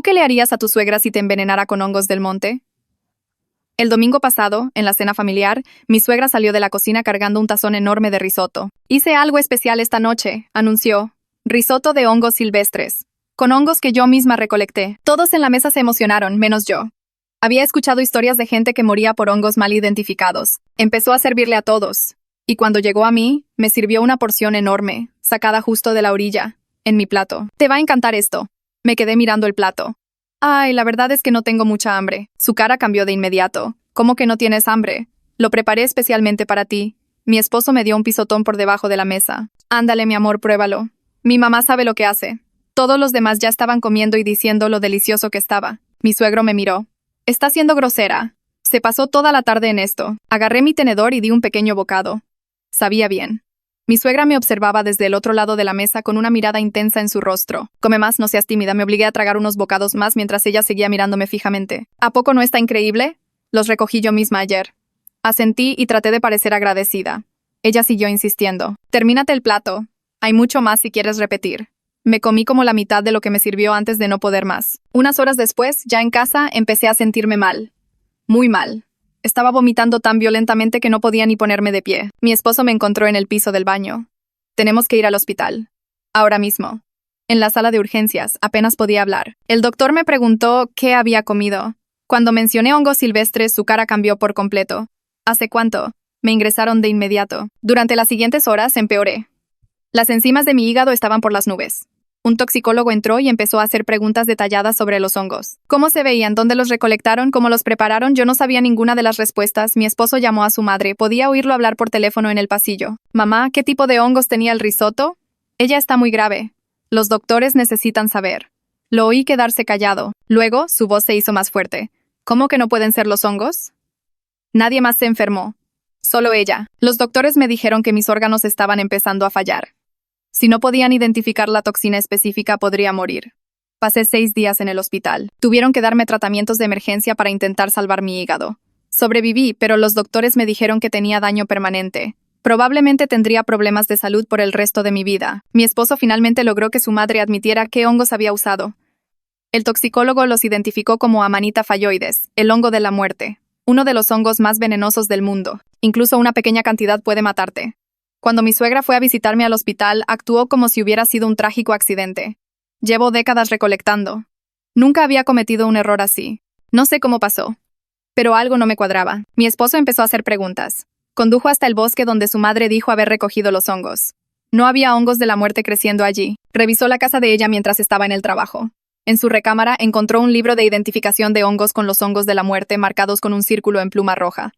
¿Tú qué le harías a tu suegra si te envenenara con hongos del monte? El domingo pasado, en la cena familiar, mi suegra salió de la cocina cargando un tazón enorme de risotto. Hice algo especial esta noche, anunció. Risotto de hongos silvestres, con hongos que yo misma recolecté. Todos en la mesa se emocionaron, menos yo. Había escuchado historias de gente que moría por hongos mal identificados. Empezó a servirle a todos. Y cuando llegó a mí, me sirvió una porción enorme, sacada justo de la orilla, en mi plato. Te va a encantar esto. Me quedé mirando el plato. Ay, la verdad es que no tengo mucha hambre. Su cara cambió de inmediato. ¿Cómo que no tienes hambre? Lo preparé especialmente para ti. Mi esposo me dio un pisotón por debajo de la mesa. Ándale, mi amor, pruébalo. Mi mamá sabe lo que hace. Todos los demás ya estaban comiendo y diciendo lo delicioso que estaba. Mi suegro me miró. Está siendo grosera. Se pasó toda la tarde en esto. Agarré mi tenedor y di un pequeño bocado. Sabía bien. Mi suegra me observaba desde el otro lado de la mesa con una mirada intensa en su rostro. Come más, no seas tímida. Me obligué a tragar unos bocados más mientras ella seguía mirándome fijamente. ¿A poco no está increíble? Los recogí yo misma ayer. Asentí y traté de parecer agradecida. Ella siguió insistiendo. Termínate el plato. Hay mucho más si quieres repetir. Me comí como la mitad de lo que me sirvió antes de no poder más. Unas horas después, ya en casa, empecé a sentirme mal. Muy mal. Estaba vomitando tan violentamente que no podía ni ponerme de pie. Mi esposo me encontró en el piso del baño. Tenemos que ir al hospital. Ahora mismo. En la sala de urgencias, apenas podía hablar. El doctor me preguntó qué había comido. Cuando mencioné hongos silvestres, su cara cambió por completo. ¿Hace cuánto? Me ingresaron de inmediato. Durante las siguientes horas empeoré. Las enzimas de mi hígado estaban por las nubes. Un toxicólogo entró y empezó a hacer preguntas detalladas sobre los hongos. ¿Cómo se veían? ¿Dónde los recolectaron? ¿Cómo los prepararon? Yo no sabía ninguna de las respuestas. Mi esposo llamó a su madre. Podía oírlo hablar por teléfono en el pasillo. Mamá, ¿qué tipo de hongos tenía el risotto? Ella está muy grave. Los doctores necesitan saber. Lo oí quedarse callado. Luego, su voz se hizo más fuerte. ¿Cómo que no pueden ser los hongos? Nadie más se enfermó. Solo ella. Los doctores me dijeron que mis órganos estaban empezando a fallar. Si no podían identificar la toxina específica, podría morir. Pasé 6 días en el hospital. Tuvieron que darme tratamientos de emergencia para intentar salvar mi hígado. Sobreviví, pero los doctores me dijeron que tenía daño permanente. Probablemente tendría problemas de salud por el resto de mi vida. Mi esposo finalmente logró que su madre admitiera qué hongos había usado. El toxicólogo los identificó como Amanita phalloides, el hongo de la muerte, uno de los hongos más venenosos del mundo. Incluso una pequeña cantidad puede matarte. Cuando mi suegra fue a visitarme al hospital, actuó como si hubiera sido un trágico accidente. Llevo décadas recolectando. Nunca había cometido un error así. No sé cómo pasó. Pero algo no me cuadraba. Mi esposo empezó a hacer preguntas. Condujo hasta el bosque donde su madre dijo haber recogido los hongos. No había hongos de la muerte creciendo allí. Revisó la casa de ella mientras estaba en el trabajo. En su recámara encontró un libro de identificación de hongos con los hongos de la muerte marcados con un círculo en pluma roja.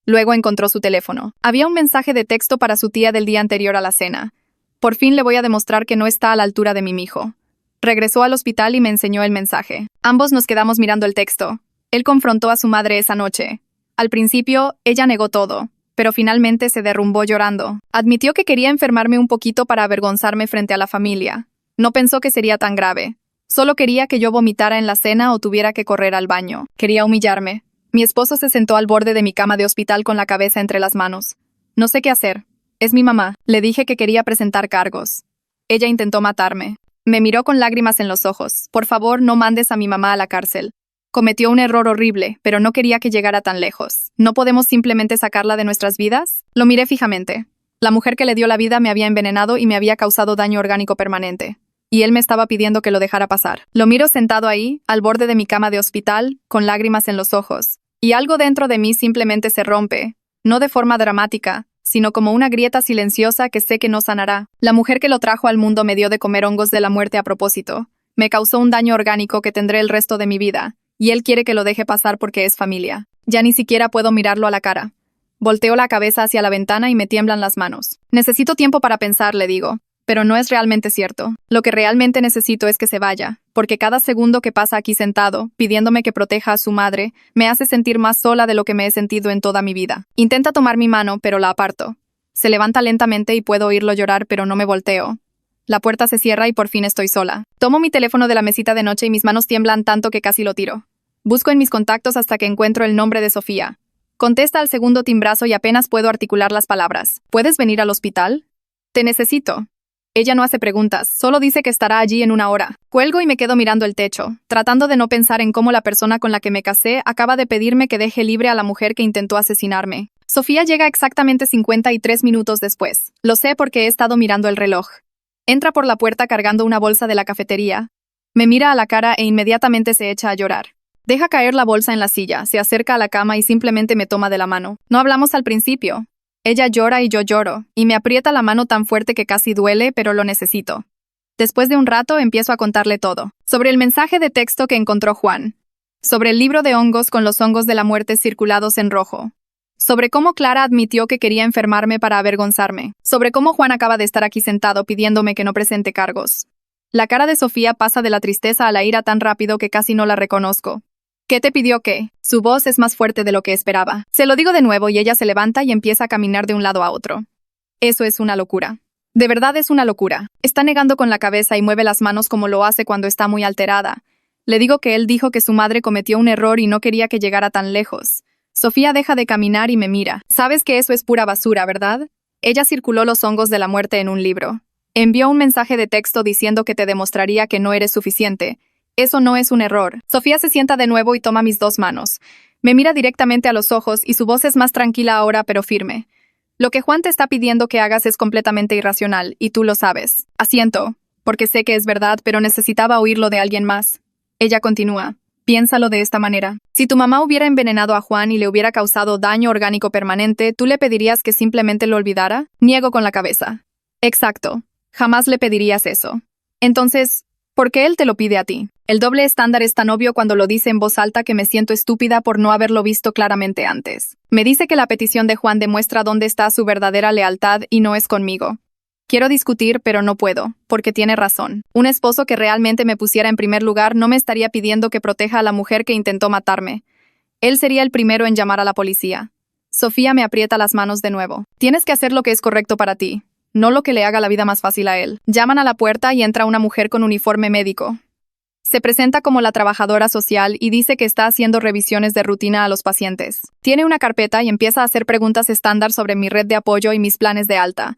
Luego encontró su teléfono. Había un mensaje de texto para su tía del día anterior a la cena. Por fin le voy a demostrar que no está a la altura de mi mijo. Regresó al hospital y me enseñó el mensaje. Ambos nos quedamos mirando el texto. Él confrontó a su madre esa noche. Al principio, ella negó todo, pero finalmente se derrumbó llorando. Admitió que quería enfermarme un poquito para avergonzarme frente a la familia. No pensó que sería tan grave. Solo quería que yo vomitara en la cena o tuviera que correr al baño. Quería humillarme. Mi esposo se sentó al borde de mi cama de hospital con la cabeza entre las manos. No sé qué hacer. Es mi mamá. Le dije que quería presentar cargos. Ella intentó matarme. Me miró con lágrimas en los ojos. Por favor, no mandes a mi mamá a la cárcel. Cometió un error horrible, pero no quería que llegara tan lejos. ¿No podemos simplemente sacarla de nuestras vidas? Lo miré fijamente. La mujer que le dio la vida me había envenenado y me había causado daño orgánico permanente. Y él me estaba pidiendo que lo dejara pasar. Lo miro sentado ahí, al borde de mi cama de hospital, con lágrimas en los ojos. Y algo dentro de mí simplemente se rompe, no de forma dramática, sino como una grieta silenciosa que sé que no sanará. La mujer que lo trajo al mundo me dio de comer hongos de la muerte a propósito. Me causó un daño orgánico que tendré el resto de mi vida, y él quiere que lo deje pasar porque es familia. Ya ni siquiera puedo mirarlo a la cara. Volteo la cabeza hacia la ventana y me tiemblan las manos. Necesito tiempo para pensar, le digo. Pero no es realmente cierto. Lo que realmente necesito es que se vaya, porque cada segundo que pasa aquí sentado, pidiéndome que proteja a su madre, me hace sentir más sola de lo que me he sentido en toda mi vida. Intenta tomar mi mano, pero la aparto. Se levanta lentamente y puedo oírlo llorar, pero no me volteo. La puerta se cierra y por fin estoy sola. Tomo mi teléfono de la mesita de noche y mis manos tiemblan tanto que casi lo tiro. Busco en mis contactos hasta que encuentro el nombre de Sofía. Contesta al segundo timbrazo y apenas puedo articular las palabras. ¿Puedes venir al hospital? Te necesito. Ella no hace preguntas, solo dice que estará allí en una hora. Cuelgo y me quedo mirando el techo, tratando de no pensar en cómo la persona con la que me casé acaba de pedirme que deje libre a la mujer que intentó asesinarme. Sofía llega exactamente 53 minutos después. Lo sé porque he estado mirando el reloj. Entra por la puerta cargando una bolsa de la cafetería. Me mira a la cara e inmediatamente se echa a llorar. Deja caer la bolsa en la silla, se acerca a la cama y simplemente me toma de la mano. No hablamos al principio. Ella llora y yo lloro, y me aprieta la mano tan fuerte que casi duele, pero lo necesito. Después de un rato empiezo a contarle todo. Sobre el mensaje de texto que encontró Juan. Sobre el libro de hongos con los hongos de la muerte circulados en rojo. Sobre cómo Clara admitió que quería enfermarme para avergonzarme. Sobre cómo Juan acaba de estar aquí sentado pidiéndome que no presente cargos. La cara de Sofía pasa de la tristeza a la ira tan rápido que casi no la reconozco. ¿Qué te pidió qué? Su voz es más fuerte de lo que esperaba. Se lo digo de nuevo y ella se levanta y empieza a caminar de un lado a otro. Eso es una locura. De verdad es una locura. Está negando con la cabeza y mueve las manos como lo hace cuando está muy alterada. Le digo que él dijo que su madre cometió un error y no quería que llegara tan lejos. Sofía deja de caminar y me mira. Sabes que eso es pura basura, ¿verdad? Ella circuló los hongos de la muerte en un libro. Envió un mensaje de texto diciendo que te demostraría que no eres suficiente. Eso no es un error. Sofía se sienta de nuevo y toma mis dos manos. Me mira directamente a los ojos y su voz es más tranquila ahora pero firme. Lo que Juan te está pidiendo que hagas es completamente irracional, y tú lo sabes. Asiento, porque sé que es verdad, pero necesitaba oírlo de alguien más. Ella continúa. Piénsalo de esta manera. Si tu mamá hubiera envenenado a Juan y le hubiera causado daño orgánico permanente, ¿tú le pedirías que simplemente lo olvidara? Niego con la cabeza. Exacto. Jamás le pedirías eso. Entonces, ¿por qué él te lo pide a ti? El doble estándar es tan obvio cuando lo dice en voz alta que me siento estúpida por no haberlo visto claramente antes. Me dice que la petición de Juan demuestra dónde está su verdadera lealtad y no es conmigo. Quiero discutir, pero no puedo, porque tiene razón. Un esposo que realmente me pusiera en primer lugar no me estaría pidiendo que proteja a la mujer que intentó matarme. Él sería el primero en llamar a la policía. Sofía me aprieta las manos de nuevo. Tienes que hacer lo que es correcto para ti, no lo que le haga la vida más fácil a él. Llaman a la puerta y entra una mujer con uniforme médico. Se presenta como la trabajadora social y dice que está haciendo revisiones de rutina a los pacientes. Tiene una carpeta y empieza a hacer preguntas estándar sobre mi red de apoyo y mis planes de alta.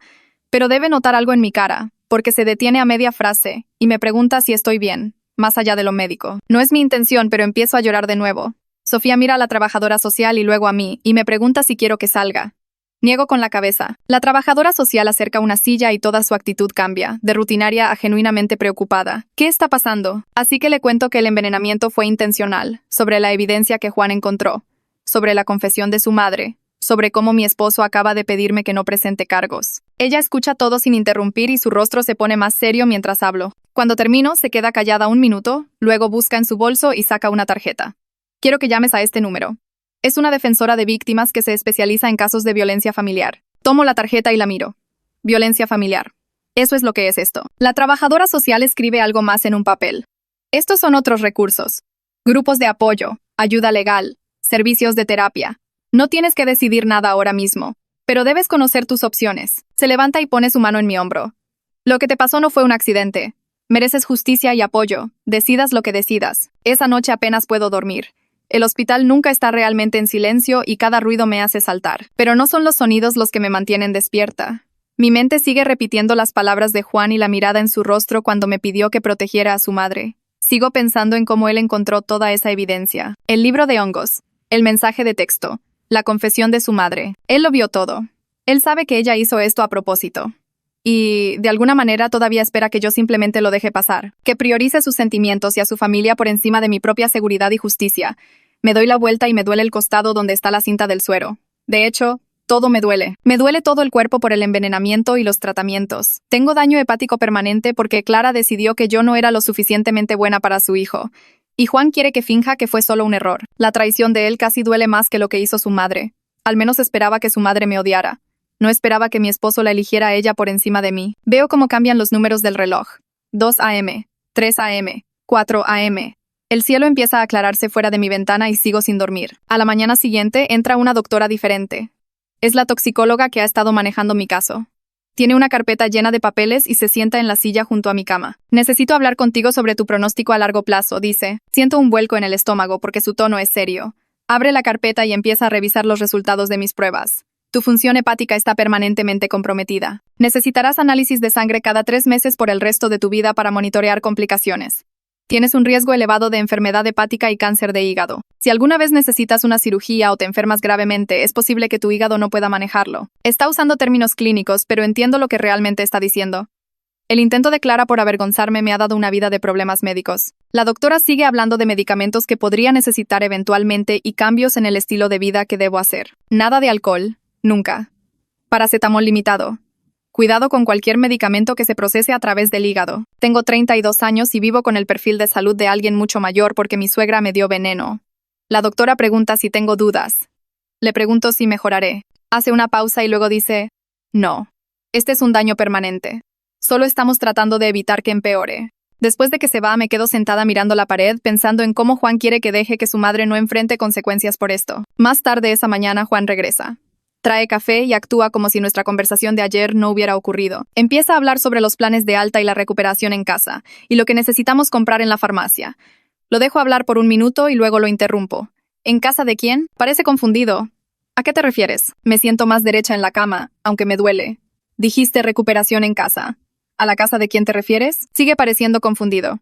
Pero debe notar algo en mi cara, porque se detiene a media frase y me pregunta si estoy bien, más allá de lo médico. No es mi intención, pero empiezo a llorar de nuevo. Sofía mira a la trabajadora social y luego a mí, y me pregunta si quiero que salga. Niego con la cabeza. La trabajadora social acerca una silla y toda su actitud cambia, de rutinaria a genuinamente preocupada. ¿Qué está pasando? Así que le cuento que el envenenamiento fue intencional, sobre la evidencia que Juan encontró, sobre la confesión de su madre, sobre cómo mi esposo acaba de pedirme que no presente cargos. Ella escucha todo sin interrumpir y su rostro se pone más serio mientras hablo. Cuando termino, se queda callada un minuto, luego busca en su bolso y saca una tarjeta. Quiero que llames a este número. Es una defensora de víctimas que se especializa en casos de violencia familiar. Tomo la tarjeta y la miro. Violencia familiar. Eso es lo que es esto. La trabajadora social escribe algo más en un papel. Estos son otros recursos. Grupos de apoyo, ayuda legal, servicios de terapia. No tienes que decidir nada ahora mismo, pero debes conocer tus opciones. Se levanta y pone su mano en mi hombro. Lo que te pasó no fue un accidente. Mereces justicia y apoyo. Decidas lo que decidas. Esa noche apenas puedo dormir. El hospital nunca está realmente en silencio y cada ruido me hace saltar. Pero no son los sonidos los que me mantienen despierta. Mi mente sigue repitiendo las palabras de Juan y la mirada en su rostro cuando me pidió que protegiera a su madre. Sigo pensando en cómo él encontró toda esa evidencia. El libro de hongos. El mensaje de texto. La confesión de su madre. Él lo vio todo. Él sabe que ella hizo esto a propósito. Y, de alguna manera, todavía espera que yo simplemente lo deje pasar. Que priorice sus sentimientos y a su familia por encima de mi propia seguridad y justicia. Me doy la vuelta y me duele el costado donde está la cinta del suero. De hecho, todo me duele. Me duele todo el cuerpo por el envenenamiento y los tratamientos. Tengo daño hepático permanente porque Clara decidió que yo no era lo suficientemente buena para su hijo. Y Juan quiere que finja que fue solo un error. La traición de él casi duele más que lo que hizo su madre. Al menos esperaba que su madre me odiara. No esperaba que mi esposo la eligiera a ella por encima de mí. Veo cómo cambian los números del reloj. 2 a.m., 3 a.m., 4 a.m. El cielo empieza a aclararse fuera de mi ventana y sigo sin dormir. A la mañana siguiente entra una doctora diferente. Es la toxicóloga que ha estado manejando mi caso. Tiene una carpeta llena de papeles y se sienta en la silla junto a mi cama. Necesito hablar contigo sobre tu pronóstico a largo plazo, dice. Siento un vuelco en el estómago porque su tono es serio. Abre la carpeta y empieza a revisar los resultados de mis pruebas. Tu función hepática está permanentemente comprometida. Necesitarás análisis de sangre cada 3 meses por el resto de tu vida para monitorear complicaciones. Tienes un riesgo elevado de enfermedad hepática y cáncer de hígado. Si alguna vez necesitas una cirugía o te enfermas gravemente, es posible que tu hígado no pueda manejarlo. Está usando términos clínicos, pero entiendo lo que realmente está diciendo. El intento de Clara por avergonzarme me ha dado una vida de problemas médicos. La doctora sigue hablando de medicamentos que podría necesitar eventualmente y cambios en el estilo de vida que debo hacer. Nada de alcohol, nunca. Paracetamol limitado. Cuidado con cualquier medicamento que se procese a través del hígado. Tengo 32 años y vivo con el perfil de salud de alguien mucho mayor porque mi suegra me dio veneno. La doctora pregunta si tengo dudas. Le pregunto si mejoraré. Hace una pausa y luego dice, no. Este es un daño permanente. Solo estamos tratando de evitar que empeore. Después de que se va, me quedo sentada mirando la pared, pensando en cómo Juan quiere que deje que su madre no enfrente consecuencias por esto. Más tarde esa mañana, Juan regresa. Trae café y actúa como si nuestra conversación de ayer no hubiera ocurrido. Empieza a hablar sobre los planes de alta y la recuperación en casa, y lo que necesitamos comprar en la farmacia. Lo dejo hablar por un minuto y luego lo interrumpo. ¿En casa de quién? Parece confundido. ¿A qué te refieres? Me siento más derecha en la cama, aunque me duele. Dijiste recuperación en casa. ¿A la casa de quién te refieres? Sigue pareciendo confundido.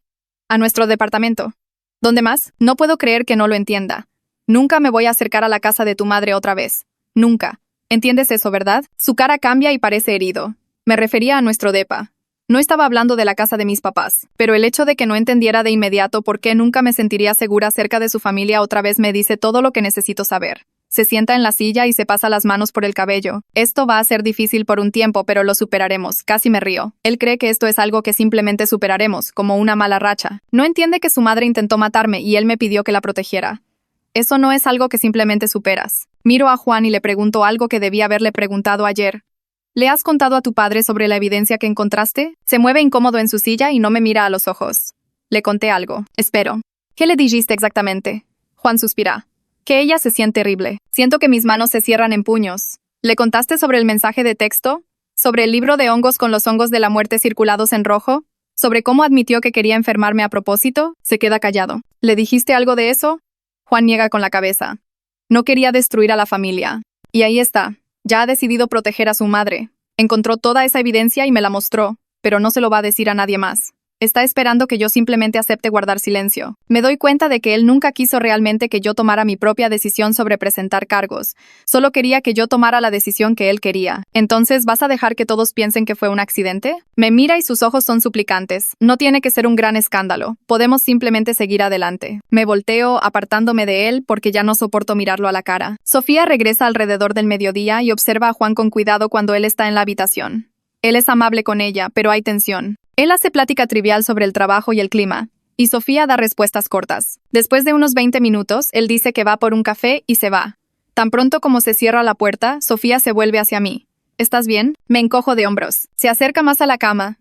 A nuestro departamento. ¿Dónde más? No puedo creer que no lo entienda. Nunca me voy a acercar a la casa de tu madre otra vez. Nunca. ¿Entiendes eso, verdad? Su cara cambia y parece herido. Me refería a nuestro depa. No estaba hablando de la casa de mis papás, pero el hecho de que no entendiera de inmediato por qué nunca me sentiría segura cerca de su familia otra vez me dice todo lo que necesito saber. Se sienta en la silla y se pasa las manos por el cabello. Esto va a ser difícil por un tiempo, pero lo superaremos. Casi me río. Él cree que esto es algo que simplemente superaremos, como una mala racha. No entiende que su madre intentó matarme y él me pidió que la protegiera. Eso no es algo que simplemente superas. Miro a Juan y le pregunto algo que debía haberle preguntado ayer. ¿Le has contado a tu padre sobre la evidencia que encontraste? Se mueve incómodo en su silla y no me mira a los ojos. Le conté algo. Espero. ¿Qué le dijiste exactamente? Juan suspira. Que ella se siente terrible. Siento que mis manos se cierran en puños. ¿Le contaste sobre el mensaje de texto? ¿Sobre el libro de hongos con los hongos de la muerte circulados en rojo? ¿Sobre cómo admitió que quería enfermarme a propósito? Se queda callado. ¿Le dijiste algo de eso? Juan niega con la cabeza. No quería destruir a la familia. Y ahí está. Ya ha decidido proteger a su madre. Encontró toda esa evidencia y me la mostró, pero no se lo va a decir a nadie más. Está esperando que yo simplemente acepte guardar silencio. Me doy cuenta de que él nunca quiso realmente que yo tomara mi propia decisión sobre presentar cargos. Solo quería que yo tomara la decisión que él quería. Entonces, ¿vas a dejar que todos piensen que fue un accidente? Me mira y sus ojos son suplicantes. No tiene que ser un gran escándalo. Podemos simplemente seguir adelante. Me volteo, apartándome de él, porque ya no soporto mirarlo a la cara. Sofía regresa alrededor del mediodía y observa a Juan con cuidado cuando él está en la habitación. Él es amable con ella, pero hay tensión. Él hace plática trivial sobre el trabajo y el clima, y Sofía da respuestas cortas. Después de unos 20 minutos, él dice que va por un café y se va. Tan pronto como se cierra la puerta, Sofía se vuelve hacia mí. ¿Estás bien? Me encojo de hombros. Se acerca más a la cama.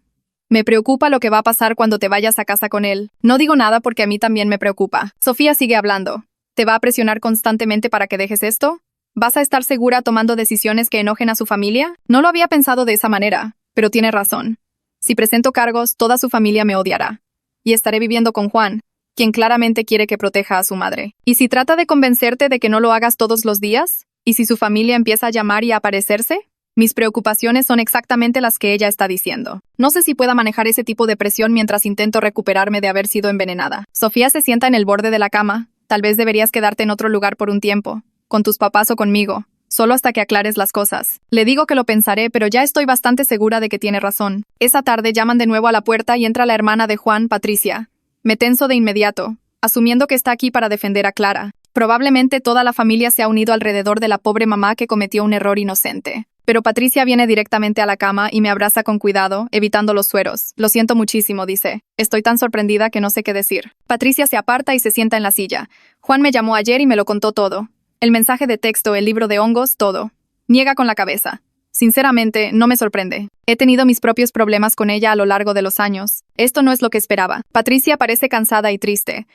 Me preocupa lo que va a pasar cuando te vayas a casa con él. No digo nada porque a mí también me preocupa. Sofía sigue hablando. ¿Te va a presionar constantemente para que dejes esto? ¿Vas a estar segura tomando decisiones que enojen a su familia? No lo había pensado de esa manera, pero tiene razón. Si presento cargos, toda su familia me odiará. Y estaré viviendo con Juan, quien claramente quiere que proteja a su madre. ¿Y si trata de convencerte de que no lo hagas todos los días? ¿Y si su familia empieza a llamar y a aparecerse? Mis preocupaciones son exactamente las que ella está diciendo. No sé si pueda manejar ese tipo de presión mientras intento recuperarme de haber sido envenenada. Sofía se sienta en el borde de la cama. Tal vez deberías quedarte en otro lugar por un tiempo, con tus papás o conmigo. Solo hasta que aclares las cosas. Le digo que lo pensaré, pero ya estoy bastante segura de que tiene razón. Esa tarde llaman de nuevo a la puerta y entra la hermana de Juan, Patricia. Me tenso de inmediato, asumiendo que está aquí para defender a Clara. Probablemente toda la familia se ha unido alrededor de la pobre mamá que cometió un error inocente. Pero Patricia viene directamente a la cama y me abraza con cuidado, evitando los sueros. Lo siento muchísimo, dice. Estoy tan sorprendida que no sé qué decir. Patricia se aparta y se sienta en la silla. Juan me llamó ayer y me lo contó todo. El mensaje de texto, el libro de hongos, todo. Niega con la cabeza. Sinceramente, no me sorprende. He tenido mis propios problemas con ella a lo largo de los años. Esto no es lo que esperaba. Patricia parece cansada y triste.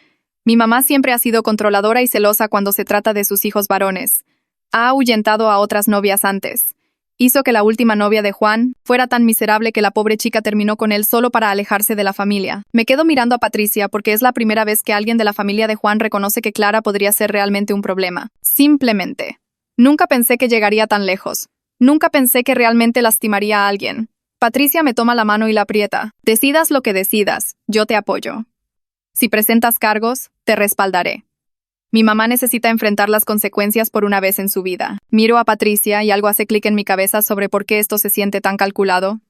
Mi mamá siempre ha sido controladora y celosa cuando se trata de sus hijos varones. Ha ahuyentado a otras novias antes. Hizo que la última novia de Juan fuera tan miserable que la pobre chica terminó con él solo para alejarse de la familia. Me quedo mirando a Patricia porque es la primera vez que alguien de la familia de Juan reconoce que Clara podría ser realmente un problema. Simplemente. Nunca pensé que llegaría tan lejos. Nunca pensé que realmente lastimaría a alguien. Patricia me toma la mano y la aprieta. Decidas lo que decidas, yo te apoyo. Si presentas cargos, te respaldaré. Mi mamá necesita enfrentar las consecuencias por una vez en su vida. Miro a Patricia y algo hace clic en mi cabeza sobre por qué esto se siente tan calculado.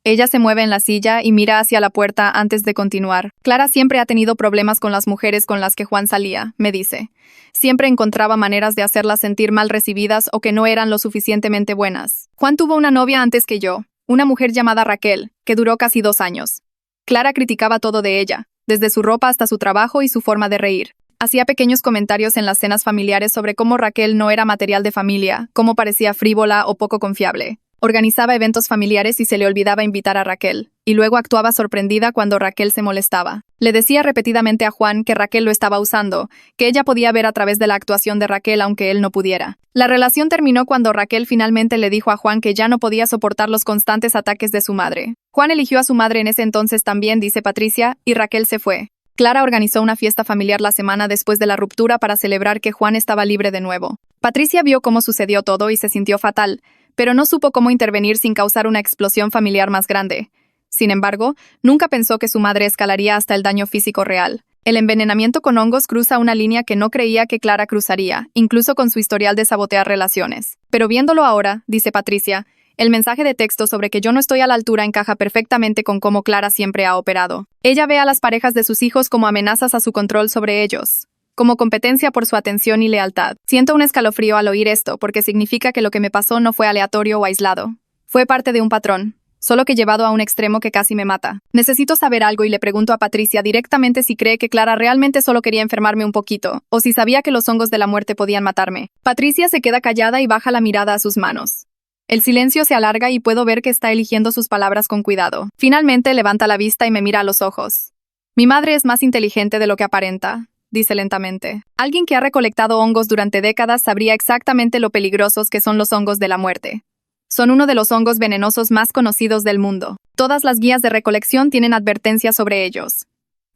Ella se mueve en la silla y mira hacia la puerta antes de continuar. Clara siempre ha tenido problemas con las mujeres con las que Juan salía, me dice. Siempre encontraba maneras de hacerlas sentir mal recibidas o que no eran lo suficientemente buenas. Juan tuvo una novia antes que yo, una mujer llamada Raquel, que duró casi 2 años. Clara criticaba todo de ella, desde su ropa hasta su trabajo y su forma de reír. Hacía pequeños comentarios en las cenas familiares sobre cómo Raquel no era material de familia, cómo parecía frívola o poco confiable. Organizaba eventos familiares y se le olvidaba invitar a Raquel, y luego actuaba sorprendida cuando Raquel se molestaba. Le decía repetidamente a Juan que Raquel lo estaba usando, que ella podía ver a través de la actuación de Raquel aunque él no pudiera. La relación terminó cuando Raquel finalmente le dijo a Juan que ya no podía soportar los constantes ataques de su madre. Juan eligió a su madre en ese entonces también, dice Patricia, y Raquel se fue. Clara organizó una fiesta familiar la semana después de la ruptura para celebrar que Juan estaba libre de nuevo. Patricia vio cómo sucedió todo y se sintió fatal, pero no supo cómo intervenir sin causar una explosión familiar más grande. Sin embargo, nunca pensó que su madre escalaría hasta el daño físico real. El envenenamiento con hongos cruza una línea que no creía que Clara cruzaría, incluso con su historial de sabotear relaciones. Pero viéndolo ahora, dice Patricia, el mensaje de texto sobre que yo no estoy a la altura encaja perfectamente con cómo Clara siempre ha operado. Ella ve a las parejas de sus hijos como amenazas a su control sobre ellos, como competencia por su atención y lealtad. Siento un escalofrío al oír esto porque significa que lo que me pasó no fue aleatorio o aislado. Fue parte de un patrón, solo que llevado a un extremo que casi me mata. Necesito saber algo y le pregunto a Patricia directamente si cree que Clara realmente solo quería enfermarme un poquito, o si sabía que los hongos de la muerte podían matarme. Patricia se queda callada y baja la mirada a sus manos. El silencio se alarga y puedo ver que está eligiendo sus palabras con cuidado. Finalmente levanta la vista y me mira a los ojos. Mi madre es más inteligente de lo que aparenta, dice lentamente. Alguien que ha recolectado hongos durante décadas sabría exactamente lo peligrosos que son los hongos de la muerte. Son uno de los hongos venenosos más conocidos del mundo. Todas las guías de recolección tienen advertencias sobre ellos.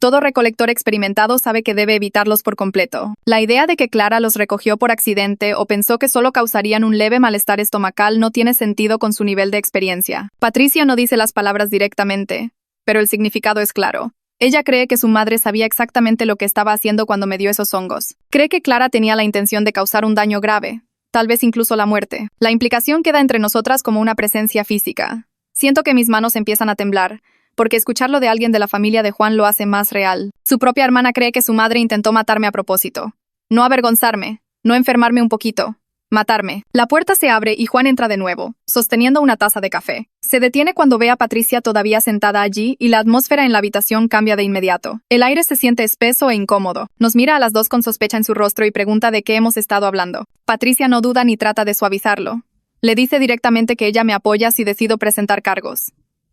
Todo recolector experimentado sabe que debe evitarlos por completo. La idea de que Clara los recogió por accidente o pensó que solo causarían un leve malestar estomacal no tiene sentido con su nivel de experiencia. Patricia no dice las palabras directamente, pero el significado es claro. Ella cree que su madre sabía exactamente lo que estaba haciendo cuando me dio esos hongos. Cree que Clara tenía la intención de causar un daño grave, tal vez incluso la muerte. La implicación queda entre nosotras como una presencia física. Siento que mis manos empiezan a temblar, porque escucharlo de alguien de la familia de Juan lo hace más real. Su propia hermana cree que su madre intentó matarme a propósito. No avergonzarme, no enfermarme un poquito, matarme. La puerta se abre y Juan entra de nuevo, sosteniendo una taza de café. Se detiene cuando ve a Patricia todavía sentada allí y la atmósfera en la habitación cambia de inmediato. El aire se siente espeso e incómodo. Nos mira a las dos con sospecha en su rostro y pregunta de qué hemos estado hablando. Patricia no duda ni trata de suavizarlo. Le dice directamente que ella me apoya si decido presentar cargos.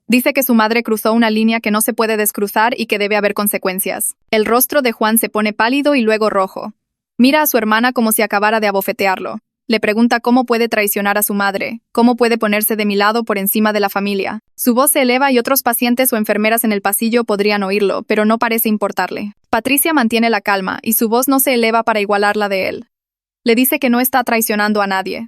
Dice que su madre cruzó una línea que no se puede descruzar y que debe haber consecuencias. El rostro de Juan se pone pálido y luego rojo. Mira a su hermana como si acabara de abofetearlo. Le pregunta cómo puede traicionar a su madre, cómo puede ponerse de mi lado por encima de la familia. Su voz se eleva y otros pacientes o enfermeras en el pasillo podrían oírlo, pero no parece importarle. Patricia mantiene la calma y su voz no se eleva para igualar la de él. Le dice que no está traicionando a nadie.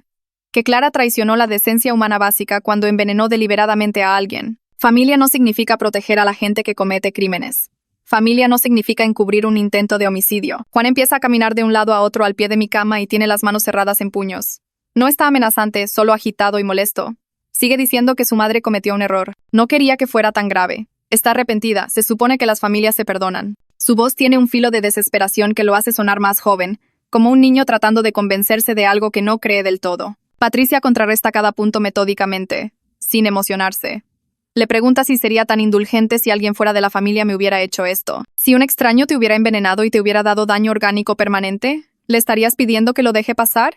Que Clara traicionó la decencia humana básica cuando envenenó deliberadamente a alguien. Familia no significa proteger a la gente que comete crímenes. Familia no significa encubrir un intento de homicidio. Juan empieza a caminar de un lado a otro al pie de mi cama y tiene las manos cerradas en puños. No está amenazante, solo agitado y molesto. Sigue diciendo que su madre cometió un error. No quería que fuera tan grave. Está arrepentida, se supone que las familias se perdonan. Su voz tiene un filo de desesperación que lo hace sonar más joven, como un niño tratando de convencerse de algo que no cree del todo. Patricia contrarresta cada punto metódicamente, sin emocionarse. Le pregunta si sería tan indulgente si alguien fuera de la familia me hubiera hecho esto. Si un extraño te hubiera envenenado y te hubiera dado daño orgánico permanente, ¿le estarías pidiendo que lo deje pasar?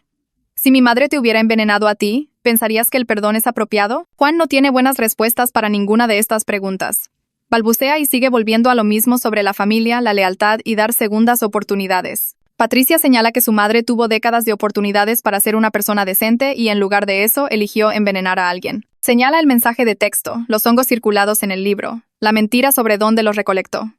Si mi madre te hubiera envenenado a ti, ¿pensarías que el perdón es apropiado? Juan no tiene buenas respuestas para ninguna de estas preguntas. Balbucea y sigue volviendo a lo mismo sobre la familia, la lealtad y dar segundas oportunidades. Patricia señala que su madre tuvo décadas de oportunidades para ser una persona decente y en lugar de eso eligió envenenar a alguien. Señala el mensaje de texto, los hongos circulados en el libro, la mentira sobre dónde los recolectó.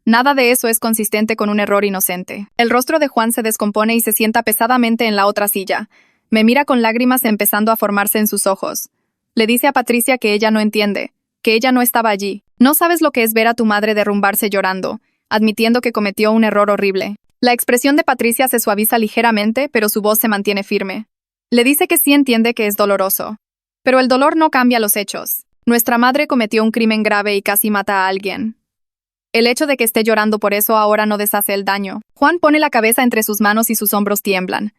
Nada de eso es consistente con un error inocente. El rostro de Juan se descompone y se sienta pesadamente en la otra silla, Me mira con lágrimas empezando a formarse en sus ojos. Le dice a Patricia que ella no entiende, que ella no estaba allí. No sabes lo que es ver a tu madre derrumbarse llorando, admitiendo que cometió un error horrible. La expresión de Patricia se suaviza ligeramente, pero su voz se mantiene firme. Le dice que sí entiende que es doloroso. Pero el dolor no cambia los hechos. Nuestra madre cometió un crimen grave y casi mata a alguien. El hecho de que esté llorando por eso ahora no deshace el daño. Juan pone la cabeza entre sus manos y sus hombros tiemblan.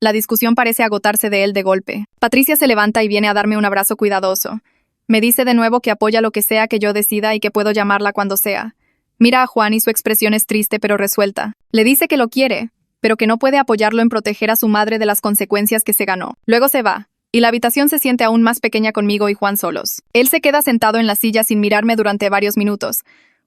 La discusión parece agotarse de él de golpe. Patricia se levanta y viene a darme un abrazo cuidadoso. Me dice de nuevo que apoya lo que sea que yo decida y que puedo llamarla cuando sea. Mira a Juan y su expresión es triste pero resuelta. Le dice que lo quiere, pero que no puede apoyarlo en proteger a su madre de las consecuencias que se ganó. Luego se va, y la habitación se siente aún más pequeña conmigo y Juan solos. Él se queda sentado en la silla sin mirarme durante varios minutos.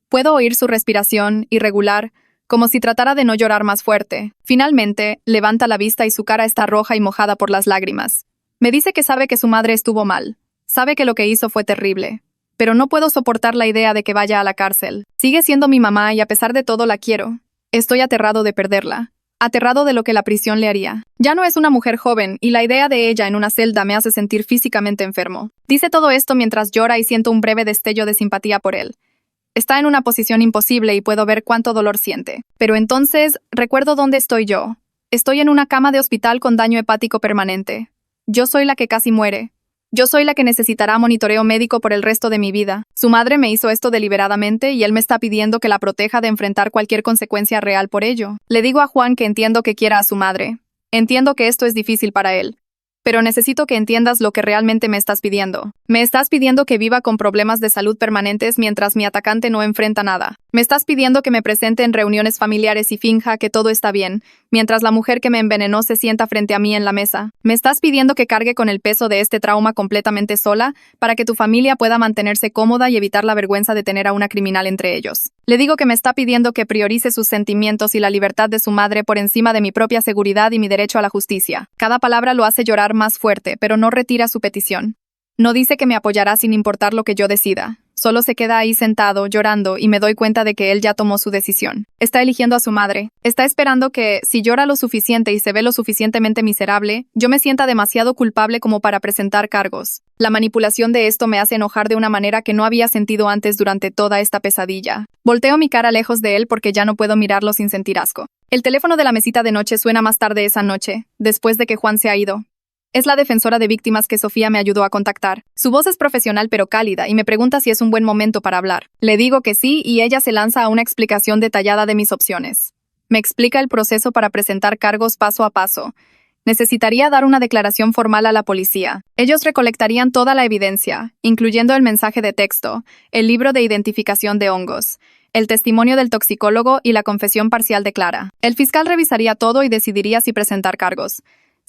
Puedo oír su respiración, irregular, como si tratara de no llorar más fuerte. Finalmente, levanta la vista y su cara está roja y mojada por las lágrimas. Me dice que sabe que su madre estuvo mal. Sabe que lo que hizo fue terrible. Pero no puedo soportar la idea de que vaya a la cárcel. Sigue siendo mi mamá y a pesar de todo la quiero. Estoy aterrado de perderla. Aterrado de lo que la prisión le haría. Ya no es una mujer joven y la idea de ella en una celda me hace sentir físicamente enfermo. Dice todo esto mientras llora y siento un breve destello de simpatía por él. Está en una posición imposible y puedo ver cuánto dolor siente. Pero entonces, recuerdo dónde estoy yo. Estoy en una cama de hospital con daño hepático permanente. Yo soy la que casi muere. Yo soy la que necesitará monitoreo médico por el resto de mi vida. Su madre me hizo esto deliberadamente y él me está pidiendo que la proteja de enfrentar cualquier consecuencia real por ello. Le digo a Juan que entiendo que quiera a su madre. Entiendo que esto es difícil para él. Pero necesito que entiendas lo que realmente me estás pidiendo. Me estás pidiendo que viva con problemas de salud permanentes mientras mi atacante no enfrenta nada. Me estás pidiendo que me presente en reuniones familiares y finja que todo está bien, mientras la mujer que me envenenó se sienta frente a mí en la mesa. Me estás pidiendo que cargue con el peso de este trauma completamente sola, para que tu familia pueda mantenerse cómoda y evitar la vergüenza de tener a una criminal entre ellos. Le digo que me está pidiendo que priorice sus sentimientos y la libertad de su madre por encima de mi propia seguridad y mi derecho a la justicia. Cada palabra lo hace llorar más fuerte, pero no retira su petición. No dice que me apoyará sin importar lo que yo decida. Solo se queda ahí sentado, llorando, y me doy cuenta de que él ya tomó su decisión. Está eligiendo a su madre. Está esperando que, si llora lo suficiente y se ve lo suficientemente miserable, yo me sienta demasiado culpable como para presentar cargos. La manipulación de esto me hace enojar de una manera que no había sentido antes durante toda esta pesadilla. Volteo mi cara lejos de él porque ya no puedo mirarlo sin sentir asco. El teléfono de la mesita de noche suena más tarde esa noche, después de que Juan se ha ido. Es la defensora de víctimas que Sofía me ayudó a contactar. Su voz es profesional pero cálida y me pregunta si es un buen momento para hablar. Le digo que sí y ella se lanza a una explicación detallada de mis opciones. Me explica el proceso para presentar cargos paso a paso. Necesitaría dar una declaración formal a la policía. Ellos recolectarían toda la evidencia, incluyendo el mensaje de texto, el libro de identificación de hongos, el testimonio del toxicólogo y la confesión parcial de Clara. El fiscal revisaría todo y decidiría si presentar cargos.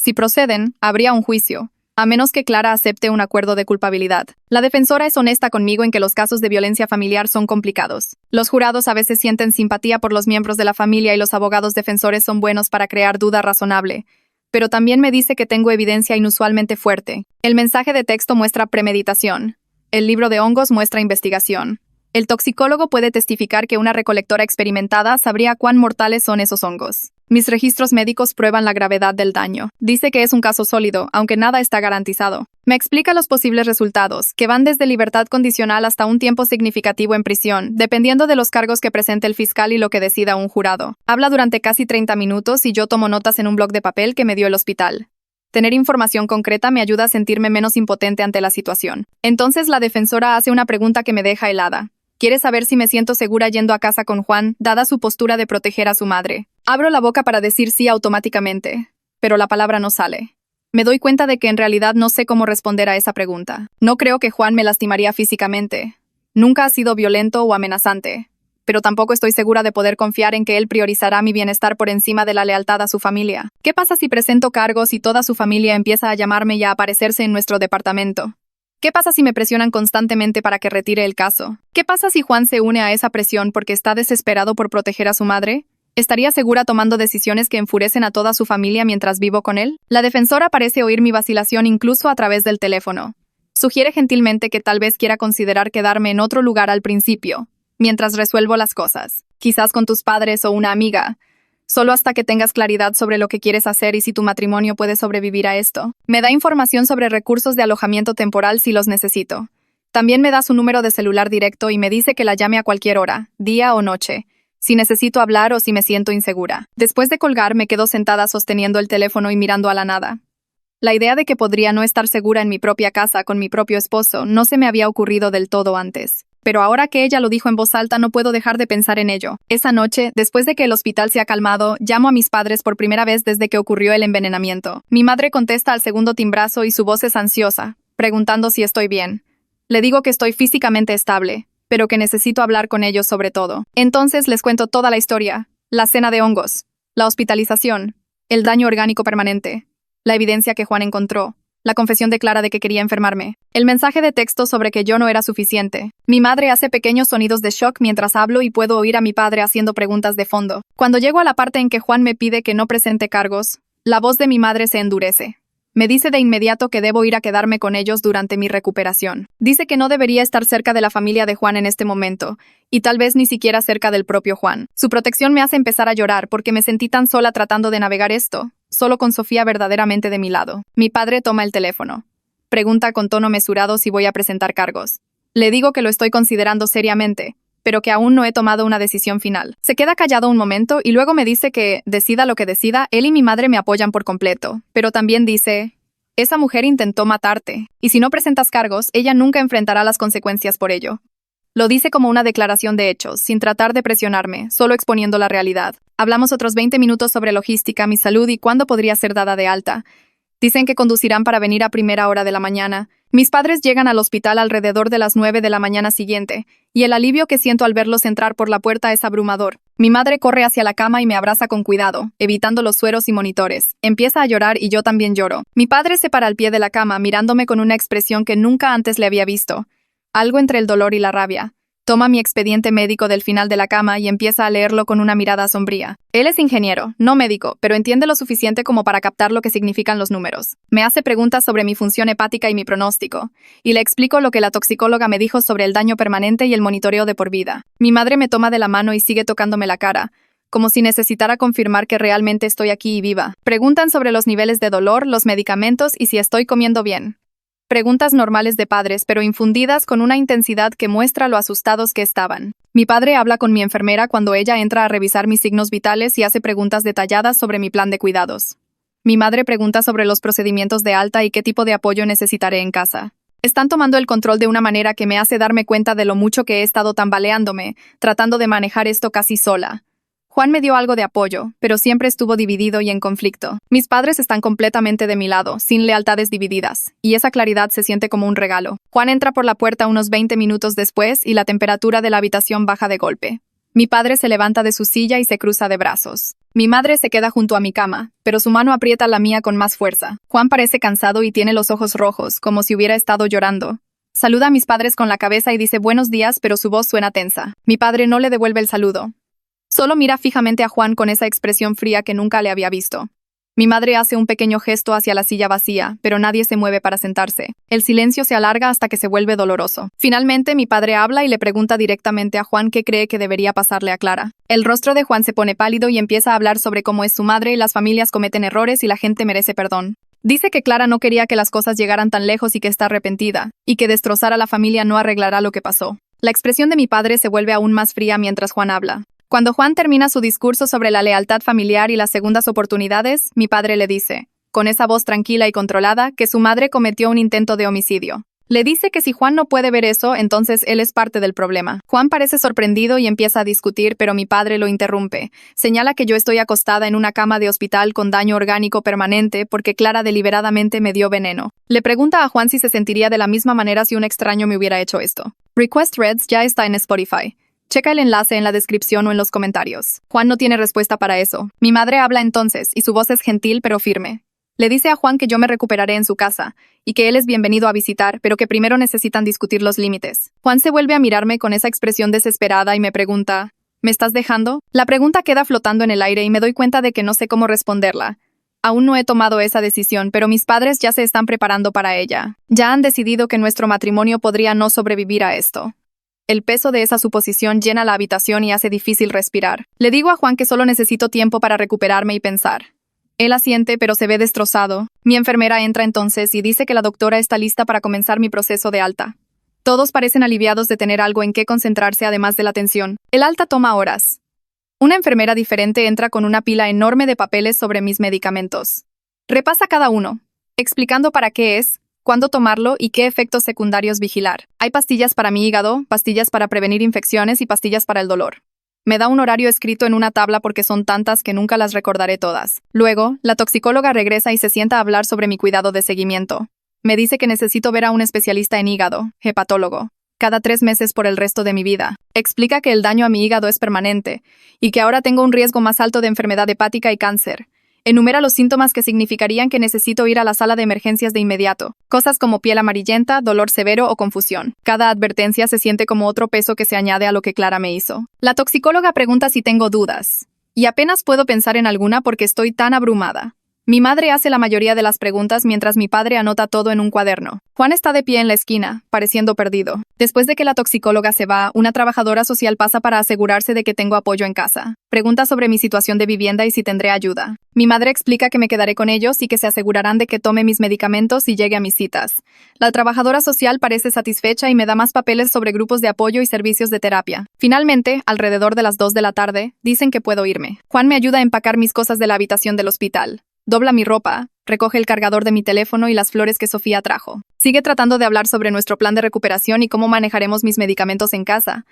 Si proceden, habría un juicio, a menos que Clara acepte un acuerdo de culpabilidad. La defensora es honesta conmigo en que los casos de violencia familiar son complicados. Los jurados a veces sienten simpatía por los miembros de la familia y los abogados defensores son buenos para crear duda razonable. Pero también me dice que tengo evidencia inusualmente fuerte. El mensaje de texto muestra premeditación. El libro de hongos muestra investigación. El toxicólogo puede testificar que una recolectora experimentada sabría cuán mortales son esos hongos. Mis registros médicos prueban la gravedad del daño. Dice que es un caso sólido, aunque nada está garantizado. Me explica los posibles resultados, que van desde libertad condicional hasta un tiempo significativo en prisión, dependiendo de los cargos que presente el fiscal y lo que decida un jurado. Habla durante casi 30 minutos y yo tomo notas en un bloc de papel que me dio el hospital. Tener información concreta me ayuda a sentirme menos impotente ante la situación. Entonces la defensora hace una pregunta que me deja helada. Quiere saber si me siento segura yendo a casa con Juan, dada su postura de proteger a su madre. Abro la boca para decir sí automáticamente, pero la palabra no sale. Me doy cuenta de que en realidad no sé cómo responder a esa pregunta. No creo que Juan me lastimaría físicamente. Nunca ha sido violento o amenazante. Pero tampoco estoy segura de poder confiar en que él priorizará mi bienestar por encima de la lealtad a su familia. ¿Qué pasa si presento cargos y toda su familia empieza a llamarme y a aparecerse en nuestro departamento? ¿Qué pasa si me presionan constantemente para que retire el caso? ¿Qué pasa si Juan se une a esa presión porque está desesperado por proteger a su madre? ¿Estaría segura tomando decisiones que enfurecen a toda su familia mientras vivo con él? La defensora parece oír mi vacilación incluso a través del teléfono. Sugiere gentilmente que tal vez quiera considerar quedarme en otro lugar al principio, mientras resuelvo las cosas. Quizás con tus padres o una amiga. solo hasta que tengas claridad sobre lo que quieres hacer y si tu matrimonio puede sobrevivir a esto. Me da información sobre recursos de alojamiento temporal si los necesito. También me da su número de celular directo y me dice que la llame a cualquier hora, día o noche, si necesito hablar o si me siento insegura. Después de colgar, me quedo sentada sosteniendo el teléfono y mirando a la nada. La idea de que podría no estar segura en mi propia casa con mi propio esposo no se me había ocurrido del todo antes. Pero ahora que ella lo dijo en voz alta, no puedo dejar de pensar en ello. Esa noche, después de que el hospital se ha calmado, llamo a mis padres por primera vez desde que ocurrió el envenenamiento. Mi madre contesta al segundo timbrazo y su voz es ansiosa, preguntando si estoy bien. Le digo que estoy físicamente estable, pero que necesito hablar con ellos sobre todo. Entonces les cuento toda la historia: la cena de hongos, la hospitalización, el daño orgánico permanente, la evidencia que Juan encontró, la confesión de Clara de que quería enfermarme, el mensaje de texto sobre que yo no era suficiente. Mi madre hace pequeños sonidos de shock mientras hablo y puedo oír a mi padre haciendo preguntas de fondo. Cuando llego a la parte en que Juan me pide que no presente cargos, la voz de mi madre se endurece. Me dice de inmediato que debo ir a quedarme con ellos durante mi recuperación. Dice que no debería estar cerca de la familia de Juan en este momento, y tal vez ni siquiera cerca del propio Juan. Su protección me hace empezar a llorar porque me sentí tan sola tratando de navegar esto, solo con Sofía verdaderamente de mi lado. Mi padre toma el teléfono. Pregunta con tono mesurado si voy a presentar cargos. Le digo que lo estoy considerando seriamente, pero que aún no he tomado una decisión final. Se queda callado un momento y luego me dice que, decida lo que decida, él y mi madre me apoyan por completo. Pero también dice: esa mujer intentó matarte, y si no presentas cargos, ella nunca enfrentará las consecuencias por ello. Lo dice como una declaración de hechos, sin tratar de presionarme, solo exponiendo la realidad. Hablamos otros 20 minutos sobre logística, mi salud y cuándo podría ser dada de alta. Dicen que conducirán para venir a primera hora de la mañana. Mis padres llegan al hospital alrededor de las 9 de la mañana siguiente, y el alivio que siento al verlos entrar por la puerta es abrumador. Mi madre corre hacia la cama y me abraza con cuidado, evitando los sueros y monitores. Empieza a llorar y yo también lloro. Mi padre se para al pie de la cama, mirándome con una expresión que nunca antes le había visto. Algo entre el dolor y la rabia. Toma mi expediente médico del final de la cama y empieza a leerlo con una mirada sombría. Él es ingeniero, no médico, pero entiende lo suficiente como para captar lo que significan los números. Me hace preguntas sobre mi función hepática y mi pronóstico, y le explico lo que la toxicóloga me dijo sobre el daño permanente y el monitoreo de por vida. Mi madre me toma de la mano y sigue tocándome la cara, como si necesitara confirmar que realmente estoy aquí y viva. Preguntan sobre los niveles de dolor, los medicamentos y si estoy comiendo bien. Preguntas normales de padres, pero infundidas con una intensidad que muestra lo asustados que estaban. Mi padre habla con mi enfermera cuando ella entra a revisar mis signos vitales y hace preguntas detalladas sobre mi plan de cuidados. Mi madre pregunta sobre los procedimientos de alta y qué tipo de apoyo necesitaré en casa. Están tomando el control de una manera que me hace darme cuenta de lo mucho que he estado tambaleándome, tratando de manejar esto casi sola. Juan me dio algo de apoyo, pero siempre estuvo dividido y en conflicto. Mis padres están completamente de mi lado, sin lealtades divididas, y esa claridad se siente como un regalo. Juan entra por la puerta unos 20 minutos después y la temperatura de la habitación baja de golpe. Mi padre se levanta de su silla y se cruza de brazos. Mi madre se queda junto a mi cama, pero su mano aprieta la mía con más fuerza. Juan parece cansado y tiene los ojos rojos, como si hubiera estado llorando. Saluda a mis padres con la cabeza y dice buenos días, pero su voz suena tensa. Mi padre no le devuelve el saludo. Solo mira fijamente a Juan con esa expresión fría que nunca le había visto. Mi madre hace un pequeño gesto hacia la silla vacía, pero nadie se mueve para sentarse. El silencio se alarga hasta que se vuelve doloroso. Finalmente, mi padre habla y le pregunta directamente a Juan qué cree que debería pasarle a Clara. El rostro de Juan se pone pálido y empieza a hablar sobre cómo es su madre y las familias cometen errores y la gente merece perdón. Dice que Clara no quería que las cosas llegaran tan lejos y que está arrepentida, y que destrozar a la familia no arreglará lo que pasó. La expresión de mi padre se vuelve aún más fría mientras Juan habla. Cuando Juan termina su discurso sobre la lealtad familiar y las segundas oportunidades, mi padre le dice, con esa voz tranquila y controlada, que su madre cometió un intento de homicidio. Le dice que si Juan no puede ver eso, entonces él es parte del problema. Juan parece sorprendido y empieza a discutir, pero mi padre lo interrumpe. Señala que yo estoy acostada en una cama de hospital con daño orgánico permanente porque Clara deliberadamente me dio veneno. Le pregunta a Juan si se sentiría de la misma manera si un extraño me hubiera hecho esto. Request Reds ya está en Spotify. Checa el enlace en la descripción o en los comentarios. Juan no tiene respuesta para eso. Mi madre habla entonces, y su voz es gentil pero firme. Le dice a Juan que yo me recuperaré en su casa, y que él es bienvenido a visitar, pero que primero necesitan discutir los límites. Juan se vuelve a mirarme con esa expresión desesperada y me pregunta, ¿me estás dejando? La pregunta queda flotando en el aire y me doy cuenta de que no sé cómo responderla. Aún no he tomado esa decisión, pero mis padres ya se están preparando para ella. Ya han decidido que nuestro matrimonio podría no sobrevivir a esto. El peso de esa suposición llena la habitación y hace difícil respirar. Le digo a Juan que solo necesito tiempo para recuperarme y pensar. Él asiente, pero se ve destrozado. Mi enfermera entra entonces y dice que la doctora está lista para comenzar mi proceso de alta. Todos parecen aliviados de tener algo en qué concentrarse además de la tensión. El alta toma horas. Una enfermera diferente entra con una pila enorme de papeles sobre mis medicamentos. Repasa cada uno, explicando para qué es, cuándo tomarlo y qué efectos secundarios vigilar. Hay pastillas para mi hígado, pastillas para prevenir infecciones y pastillas para el dolor. Me da un horario escrito en una tabla porque son tantas que nunca las recordaré todas. Luego, la toxicóloga regresa y se sienta a hablar sobre mi cuidado de seguimiento. Me dice que necesito ver a un especialista en hígado, hepatólogo, cada 3 meses por el resto de mi vida. Explica que el daño a mi hígado es permanente y que ahora tengo un riesgo más alto de enfermedad hepática y cáncer. Enumera los síntomas que significarían que necesito ir a la sala de emergencias de inmediato. Cosas como piel amarillenta, dolor severo o confusión. Cada advertencia se siente como otro peso que se añade a lo que Clara me hizo. La toxicóloga pregunta si tengo dudas. Y apenas puedo pensar en alguna porque estoy tan abrumada. Mi madre hace la mayoría de las preguntas mientras mi padre anota todo en un cuaderno. Juan está de pie en la esquina, pareciendo perdido. Después de que la toxicóloga se va, una trabajadora social pasa para asegurarse de que tengo apoyo en casa. Pregunta sobre mi situación de vivienda y si tendré ayuda. Mi madre explica que me quedaré con ellos y que se asegurarán de que tome mis medicamentos y llegue a mis citas. La trabajadora social parece satisfecha y me da más papeles sobre grupos de apoyo y servicios de terapia. Finalmente, alrededor de las 2 de la tarde, dicen que puedo irme. Juan me ayuda a empacar mis cosas de la habitación del hospital. Dobla mi ropa, recoge el cargador de mi teléfono y las flores que Sofía trajo. Sigue tratando de hablar sobre nuestro plan de recuperación y cómo manejaremos mis medicamentos en casa.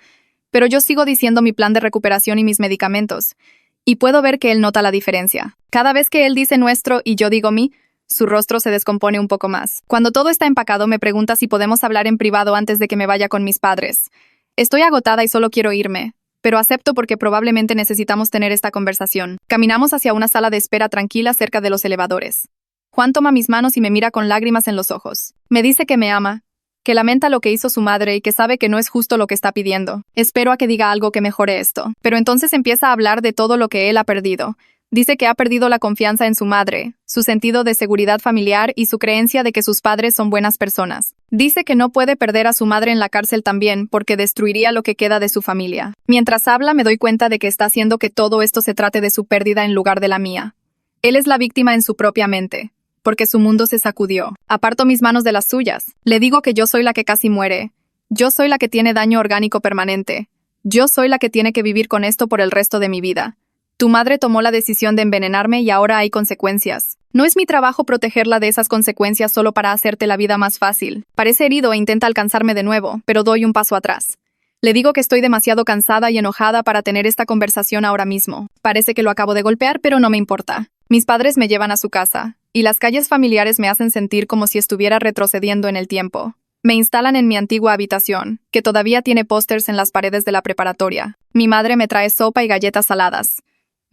Pero yo sigo diciendo mi plan de recuperación y mis medicamentos. Y puedo ver que él nota la diferencia. Cada vez que él dice nuestro y yo digo mi, su rostro se descompone un poco más. Cuando todo está empacado, me pregunta si podemos hablar en privado antes de que me vaya con mis padres. Estoy agotada y solo quiero irme. Pero acepto porque probablemente necesitamos tener esta conversación. Caminamos hacia una sala de espera tranquila cerca de los elevadores. Juan toma mis manos y me mira con lágrimas en los ojos. Me dice que me ama, que lamenta lo que hizo su madre y que sabe que no es justo lo que está pidiendo. Espero a que diga algo que mejore esto. Pero entonces empieza a hablar de todo lo que él ha perdido. Dice que ha perdido la confianza en su madre, su sentido de seguridad familiar y su creencia de que sus padres son buenas personas. Dice que no puede perder a su madre en la cárcel también porque destruiría lo que queda de su familia. Mientras habla me doy cuenta de que está haciendo que todo esto se trate de su pérdida en lugar de la mía. Él es la víctima en su propia mente, porque su mundo se sacudió. Aparto mis manos de las suyas. Le digo que yo soy la que casi muere. Yo soy la que tiene daño orgánico permanente. Yo soy la que tiene que vivir con esto por el resto de mi vida. Tu madre tomó la decisión de envenenarme y ahora hay consecuencias. No es mi trabajo protegerla de esas consecuencias solo para hacerte la vida más fácil. Parece herido e intenta alcanzarme de nuevo, pero doy un paso atrás. Le digo que estoy demasiado cansada y enojada para tener esta conversación ahora mismo. Parece que lo acabo de golpear, pero no me importa. Mis padres me llevan a su casa, y las calles familiares me hacen sentir como si estuviera retrocediendo en el tiempo. Me instalan en mi antigua habitación, que todavía tiene pósters en las paredes de la preparatoria. Mi madre me trae sopa y galletas saladas.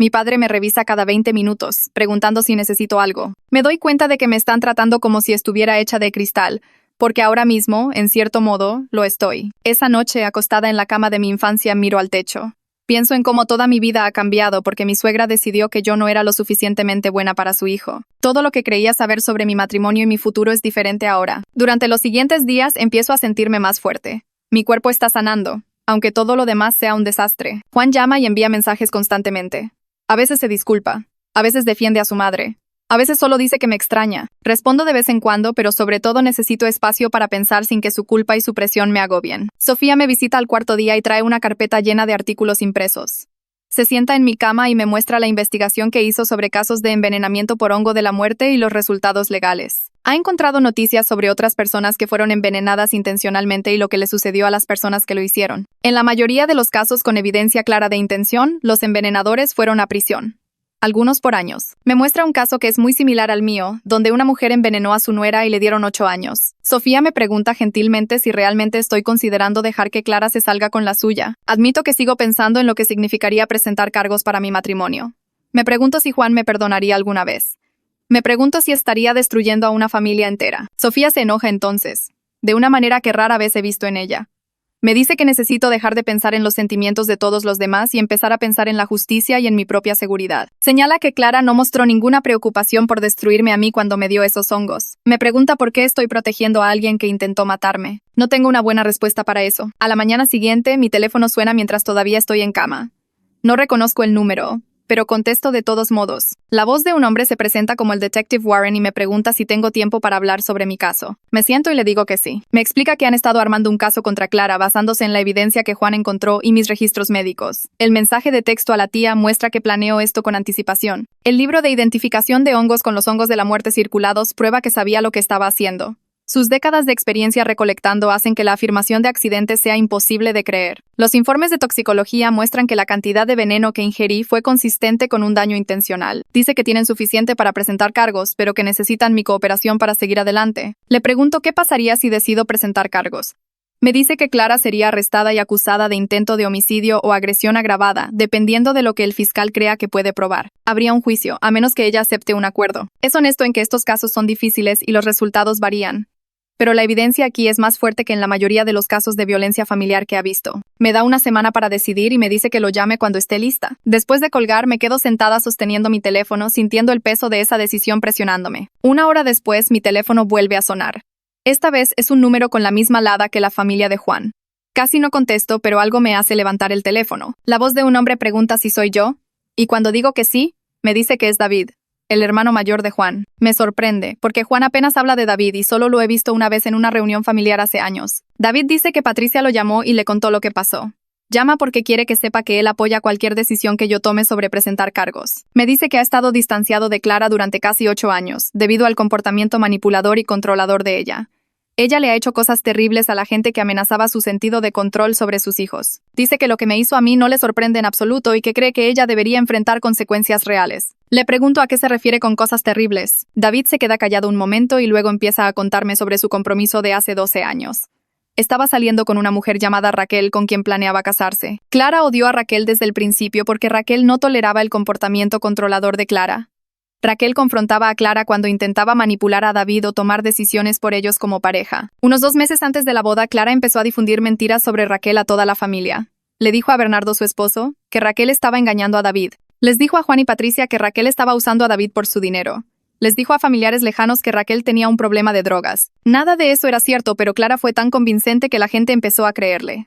Mi padre me revisa cada 20 minutos, preguntando si necesito algo. Me doy cuenta de que me están tratando como si estuviera hecha de cristal, porque ahora mismo, en cierto modo, lo estoy. Esa noche, acostada en la cama de mi infancia, miro al techo. Pienso en cómo toda mi vida ha cambiado porque mi suegra decidió que yo no era lo suficientemente buena para su hijo. Todo lo que creía saber sobre mi matrimonio y mi futuro es diferente ahora. Durante los siguientes días empiezo a sentirme más fuerte. Mi cuerpo está sanando, aunque todo lo demás sea un desastre. Juan llama y envía mensajes constantemente. A veces se disculpa, a veces defiende a su madre, a veces solo dice que me extraña. Respondo de vez en cuando, pero sobre todo necesito espacio para pensar sin que su culpa y su presión me agobien. Sofía me visita al cuarto día y trae una carpeta llena de artículos impresos. Se sienta en mi cama y me muestra la investigación que hizo sobre casos de envenenamiento por hongo de la muerte y los resultados legales. Ha encontrado noticias sobre otras personas que fueron envenenadas intencionalmente y lo que le sucedió a las personas que lo hicieron. En la mayoría de los casos con evidencia clara de intención, los envenenadores fueron a prisión. Algunos por años. Me muestra un caso que es muy similar al mío, donde una mujer envenenó a su nuera y le dieron 8 años. Sofía me pregunta gentilmente si realmente estoy considerando dejar que Clara se salga con la suya. Admito que sigo pensando en lo que significaría presentar cargos para mi matrimonio. Me pregunto si Juan me perdonaría alguna vez. Me pregunto si estaría destruyendo a una familia entera. Sofía se enoja entonces, de una manera que rara vez he visto en ella. Me dice que necesito dejar de pensar en los sentimientos de todos los demás y empezar a pensar en la justicia y en mi propia seguridad. Señala que Clara no mostró ninguna preocupación por destruirme a mí cuando me dio esos hongos. Me pregunta por qué estoy protegiendo a alguien que intentó matarme. No tengo una buena respuesta para eso. A la mañana siguiente, mi teléfono suena mientras todavía estoy en cama. No reconozco el número, pero contesto de todos modos. La voz de un hombre se presenta como el Detective Warren y me pregunta si tengo tiempo para hablar sobre mi caso. Me siento y le digo que sí. Me explica que han estado armando un caso contra Clara basándose en la evidencia que Juan encontró y mis registros médicos. El mensaje de texto a la tía muestra que planeo esto con anticipación. El libro de identificación de hongos con los hongos de la muerte circulados prueba que sabía lo que estaba haciendo. Sus décadas de experiencia recolectando hacen que la afirmación de accidentes sea imposible de creer. Los informes de toxicología muestran que la cantidad de veneno que ingerí fue consistente con un daño intencional. Dice que tienen suficiente para presentar cargos, pero que necesitan mi cooperación para seguir adelante. Le pregunto qué pasaría si decido presentar cargos. Me dice que Clara sería arrestada y acusada de intento de homicidio o agresión agravada, dependiendo de lo que el fiscal crea que puede probar. Habría un juicio, a menos que ella acepte un acuerdo. Es honesto en que estos casos son difíciles y los resultados varían. Pero la evidencia aquí es más fuerte que en la mayoría de los casos de violencia familiar que ha visto. Me da una semana para decidir y me dice que lo llame cuando esté lista. Después de colgar, me quedo sentada sosteniendo mi teléfono, sintiendo el peso de esa decisión presionándome. Una hora después, mi teléfono vuelve a sonar. Esta vez es un número con la misma lada que la familia de Juan. Casi no contesto, pero algo me hace levantar el teléfono. La voz de un hombre pregunta si soy yo, y cuando digo que sí, me dice que es David, el hermano mayor de Juan. Me sorprende, porque Juan apenas habla de David y solo lo he visto una vez en una reunión familiar hace años. David dice que Patricia lo llamó y le contó lo que pasó. Llama porque quiere que sepa que él apoya cualquier decisión que yo tome sobre presentar cargos. Me dice que ha estado distanciado de Clara durante casi 8 años, debido al comportamiento manipulador y controlador de ella. Ella le ha hecho cosas terribles a la gente que amenazaba su sentido de control sobre sus hijos. Dice que lo que me hizo a mí no le sorprende en absoluto y que cree que ella debería enfrentar consecuencias reales. Le pregunto a qué se refiere con cosas terribles. David se queda callado un momento y luego empieza a contarme sobre su compromiso de hace 12 años. Estaba saliendo con una mujer llamada Raquel con quien planeaba casarse. Clara odió a Raquel desde el principio porque Raquel no toleraba el comportamiento controlador de Clara. Raquel confrontaba a Clara cuando intentaba manipular a David o tomar decisiones por ellos como pareja. Unos 2 meses antes de la boda, Clara empezó a difundir mentiras sobre Raquel a toda la familia. Le dijo a Bernardo, su esposo, que Raquel estaba engañando a David. Les dijo a Juan y Patricia que Raquel estaba usando a David por su dinero. Les dijo a familiares lejanos que Raquel tenía un problema de drogas. Nada de eso era cierto, pero Clara fue tan convincente que la gente empezó a creerle.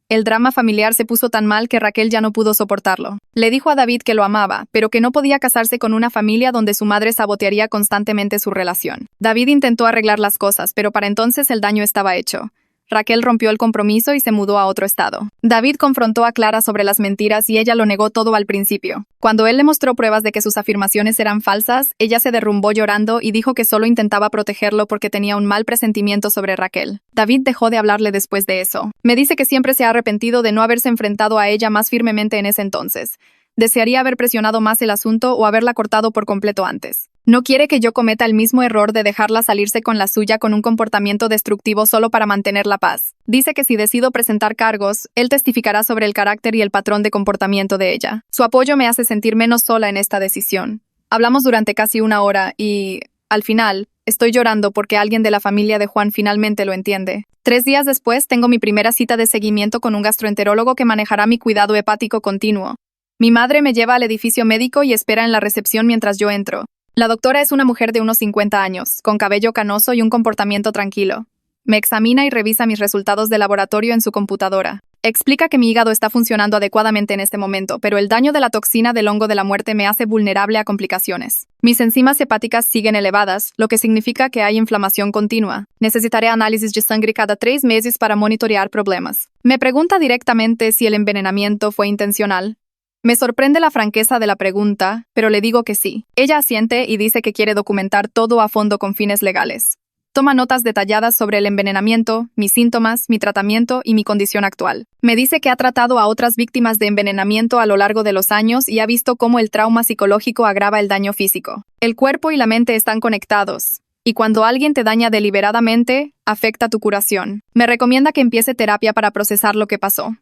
El drama familiar se puso tan mal que Raquel ya no pudo soportarlo. Le dijo a David que lo amaba, pero que no podía casarse con una familia donde su madre sabotearía constantemente su relación. David intentó arreglar las cosas, pero para entonces el daño estaba hecho. Raquel rompió el compromiso y se mudó a otro estado. David confrontó a Clara sobre las mentiras y ella lo negó todo al principio. Cuando él le mostró pruebas de que sus afirmaciones eran falsas, ella se derrumbó llorando y dijo que solo intentaba protegerlo porque tenía un mal presentimiento sobre Raquel. David dejó de hablarle después de eso. Me dice que siempre se ha arrepentido de no haberse enfrentado a ella más firmemente en ese entonces. Desearía haber presionado más el asunto o haberla cortado por completo antes. No quiere que yo cometa el mismo error de dejarla salirse con la suya con un comportamiento destructivo solo para mantener la paz. Dice que si decido presentar cargos, él testificará sobre el carácter y el patrón de comportamiento de ella. Su apoyo me hace sentir menos sola en esta decisión. Hablamos durante casi 1 hora y, al final, estoy llorando porque alguien de la familia de Juan finalmente lo entiende. 3 días después, tengo mi primera cita de seguimiento con un gastroenterólogo que manejará mi cuidado hepático continuo. Mi madre me lleva al edificio médico y espera en la recepción mientras yo entro. La doctora es una mujer de unos 50 años, con cabello canoso y un comportamiento tranquilo. Me examina y revisa mis resultados de laboratorio en su computadora. Explica que mi hígado está funcionando adecuadamente en este momento, pero el daño de la toxina del hongo de la muerte me hace vulnerable a complicaciones. Mis enzimas hepáticas siguen elevadas, lo que significa que hay inflamación continua. Necesitaré análisis de sangre cada 3 meses para monitorear problemas. Me pregunta directamente si el envenenamiento fue intencional. Me sorprende la franqueza de la pregunta, pero le digo que sí. Ella asiente y dice que quiere documentar todo a fondo con fines legales. Toma notas detalladas sobre el envenenamiento, mis síntomas, mi tratamiento y mi condición actual. Me dice que ha tratado a otras víctimas de envenenamiento a lo largo de los años y ha visto cómo el trauma psicológico agrava el daño físico. El cuerpo y la mente están conectados, y cuando alguien te daña deliberadamente, afecta tu curación. Me recomienda que empiece terapia para procesar lo que pasó.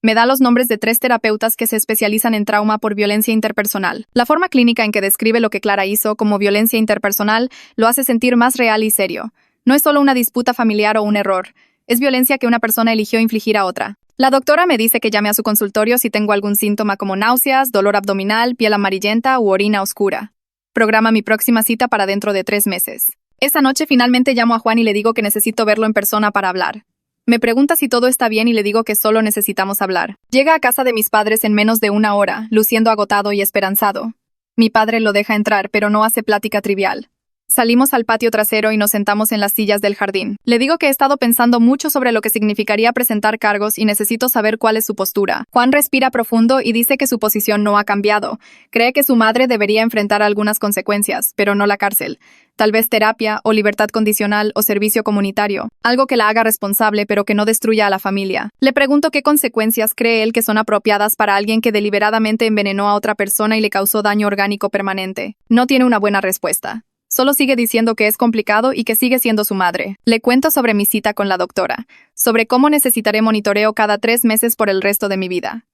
Me da los nombres de 3 terapeutas que se especializan en trauma por violencia interpersonal. La forma clínica en que describe lo que Clara hizo como violencia interpersonal lo hace sentir más real y serio. No es solo una disputa familiar o un error. Es violencia que una persona eligió infligir a otra. La doctora me dice que llame a su consultorio si tengo algún síntoma como náuseas, dolor abdominal, piel amarillenta u orina oscura. Programa mi próxima cita para dentro de 3 meses. Esa noche finalmente llamo a Juan y le digo que necesito verlo en persona para hablar. Me pregunta si todo está bien y le digo que solo necesitamos hablar. Llega a casa de mis padres en menos de 1 hora, luciendo agotado y esperanzado. Mi padre lo deja entrar, pero no hace plática trivial. Salimos al patio trasero y nos sentamos en las sillas del jardín. Le digo que he estado pensando mucho sobre lo que significaría presentar cargos y necesito saber cuál es su postura. Juan respira profundo y dice que su posición no ha cambiado. Cree que su madre debería enfrentar algunas consecuencias, pero no la cárcel. Tal vez terapia o libertad condicional o servicio comunitario. Algo que la haga responsable pero que no destruya a la familia. Le pregunto qué consecuencias cree él que son apropiadas para alguien que deliberadamente envenenó a otra persona y le causó daño orgánico permanente. No tiene una buena respuesta. Solo sigue diciendo que es complicado y que sigue siendo su madre. Le cuento sobre mi cita con la doctora, sobre cómo necesitaré monitoreo cada 3 meses por el resto de mi vida,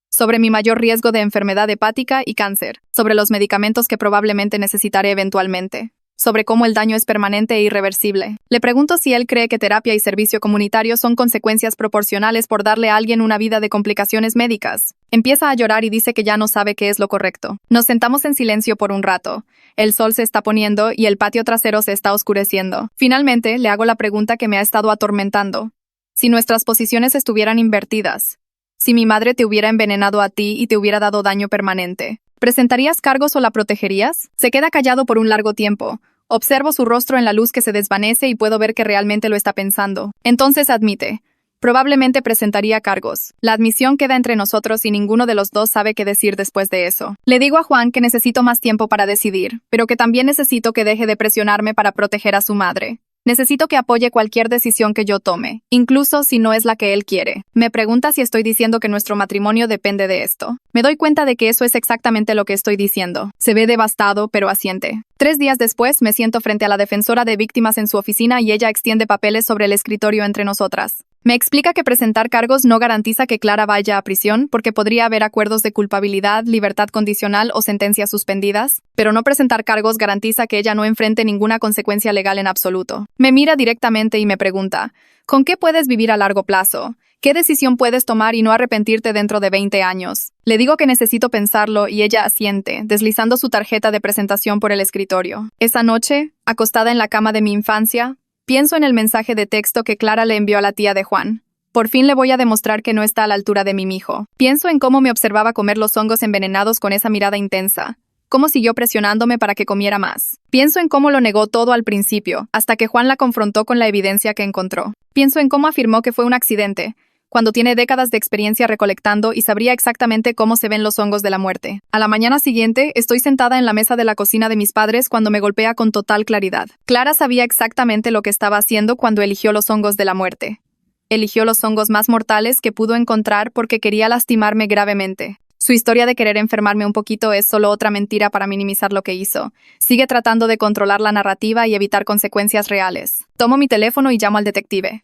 sobre mi mayor riesgo de enfermedad hepática y cáncer, sobre los medicamentos que probablemente necesitaré eventualmente, sobre cómo el daño es permanente e irreversible. Le pregunto si él cree que terapia y servicio comunitario son consecuencias proporcionales por darle a alguien una vida de complicaciones médicas. Empieza a llorar y dice que ya no sabe qué es lo correcto. Nos sentamos en silencio por un rato. El sol se está poniendo y el patio trasero se está oscureciendo. Finalmente, le hago la pregunta que me ha estado atormentando. Si nuestras posiciones estuvieran invertidas, si mi madre te hubiera envenenado a ti y te hubiera dado daño permanente, ¿presentarías cargos o la protegerías? Se queda callado por un largo tiempo. Observo su rostro en la luz que se desvanece y puedo ver que realmente lo está pensando. Entonces admite. Probablemente presentaría cargos. La admisión queda entre nosotros y ninguno de los dos sabe qué decir después de eso. Le digo a Juan que necesito más tiempo para decidir, pero que también necesito que deje de presionarme para proteger a su madre. Necesito que apoye cualquier decisión que yo tome, incluso si no es la que él quiere. Me pregunta si estoy diciendo que nuestro matrimonio depende de esto. Me doy cuenta de que eso es exactamente lo que estoy diciendo. Se ve devastado, pero asiente. 3 días después, me siento frente a la defensora de víctimas en su oficina y ella extiende papeles sobre el escritorio entre nosotras. Me explica que presentar cargos no garantiza que Clara vaya a prisión porque podría haber acuerdos de culpabilidad, libertad condicional o sentencias suspendidas, pero no presentar cargos garantiza que ella no enfrente ninguna consecuencia legal en absoluto. Me mira directamente y me pregunta, ¿con qué puedes vivir a largo plazo? ¿Qué decisión puedes tomar y no arrepentirte dentro de 20 años? Le digo que necesito pensarlo y ella asiente, deslizando su tarjeta de presentación por el escritorio. Esa noche, acostada en la cama de mi infancia, pienso en el mensaje de texto que Clara le envió a la tía de Juan. Por fin le voy a demostrar que no está a la altura de mi mijo. Pienso en cómo me observaba comer los hongos envenenados con esa mirada intensa. Cómo siguió presionándome para que comiera más. Pienso en cómo lo negó todo al principio, hasta que Juan la confrontó con la evidencia que encontró. Pienso en cómo afirmó que fue un accidente, cuando tiene décadas de experiencia recolectando y sabría exactamente cómo se ven los hongos de la muerte. A la mañana siguiente, estoy sentada en la mesa de la cocina de mis padres cuando me golpea con total claridad. Clara sabía exactamente lo que estaba haciendo cuando eligió los hongos de la muerte. Eligió los hongos más mortales que pudo encontrar porque quería lastimarme gravemente. Su historia de querer enfermarme un poquito es solo otra mentira para minimizar lo que hizo. Sigue tratando de controlar la narrativa y evitar consecuencias reales. Tomo mi teléfono y llamo al detective.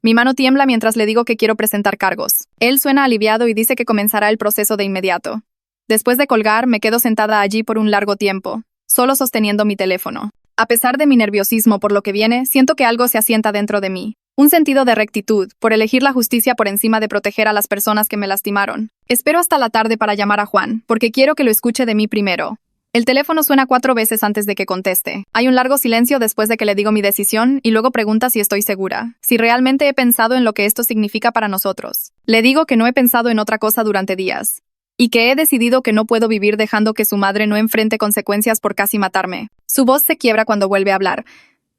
Mi mano tiembla mientras le digo que quiero presentar cargos. Él suena aliviado y dice que comenzará el proceso de inmediato. Después de colgar, me quedo sentada allí por un largo tiempo, solo sosteniendo mi teléfono. A pesar de mi nerviosismo por lo que viene, siento que algo se asienta dentro de mí. Un sentido de rectitud, por elegir la justicia por encima de proteger a las personas que me lastimaron. Espero hasta la tarde para llamar a Juan, porque quiero que lo escuche de mí primero. El teléfono suena 4 veces antes de que conteste. Hay un largo silencio después de que le digo mi decisión y luego pregunta si estoy segura, si realmente he pensado en lo que esto significa para nosotros. Le digo que no he pensado en otra cosa durante días y que he decidido que no puedo vivir dejando que su madre no enfrente consecuencias por casi matarme. Su voz se quiebra cuando vuelve a hablar.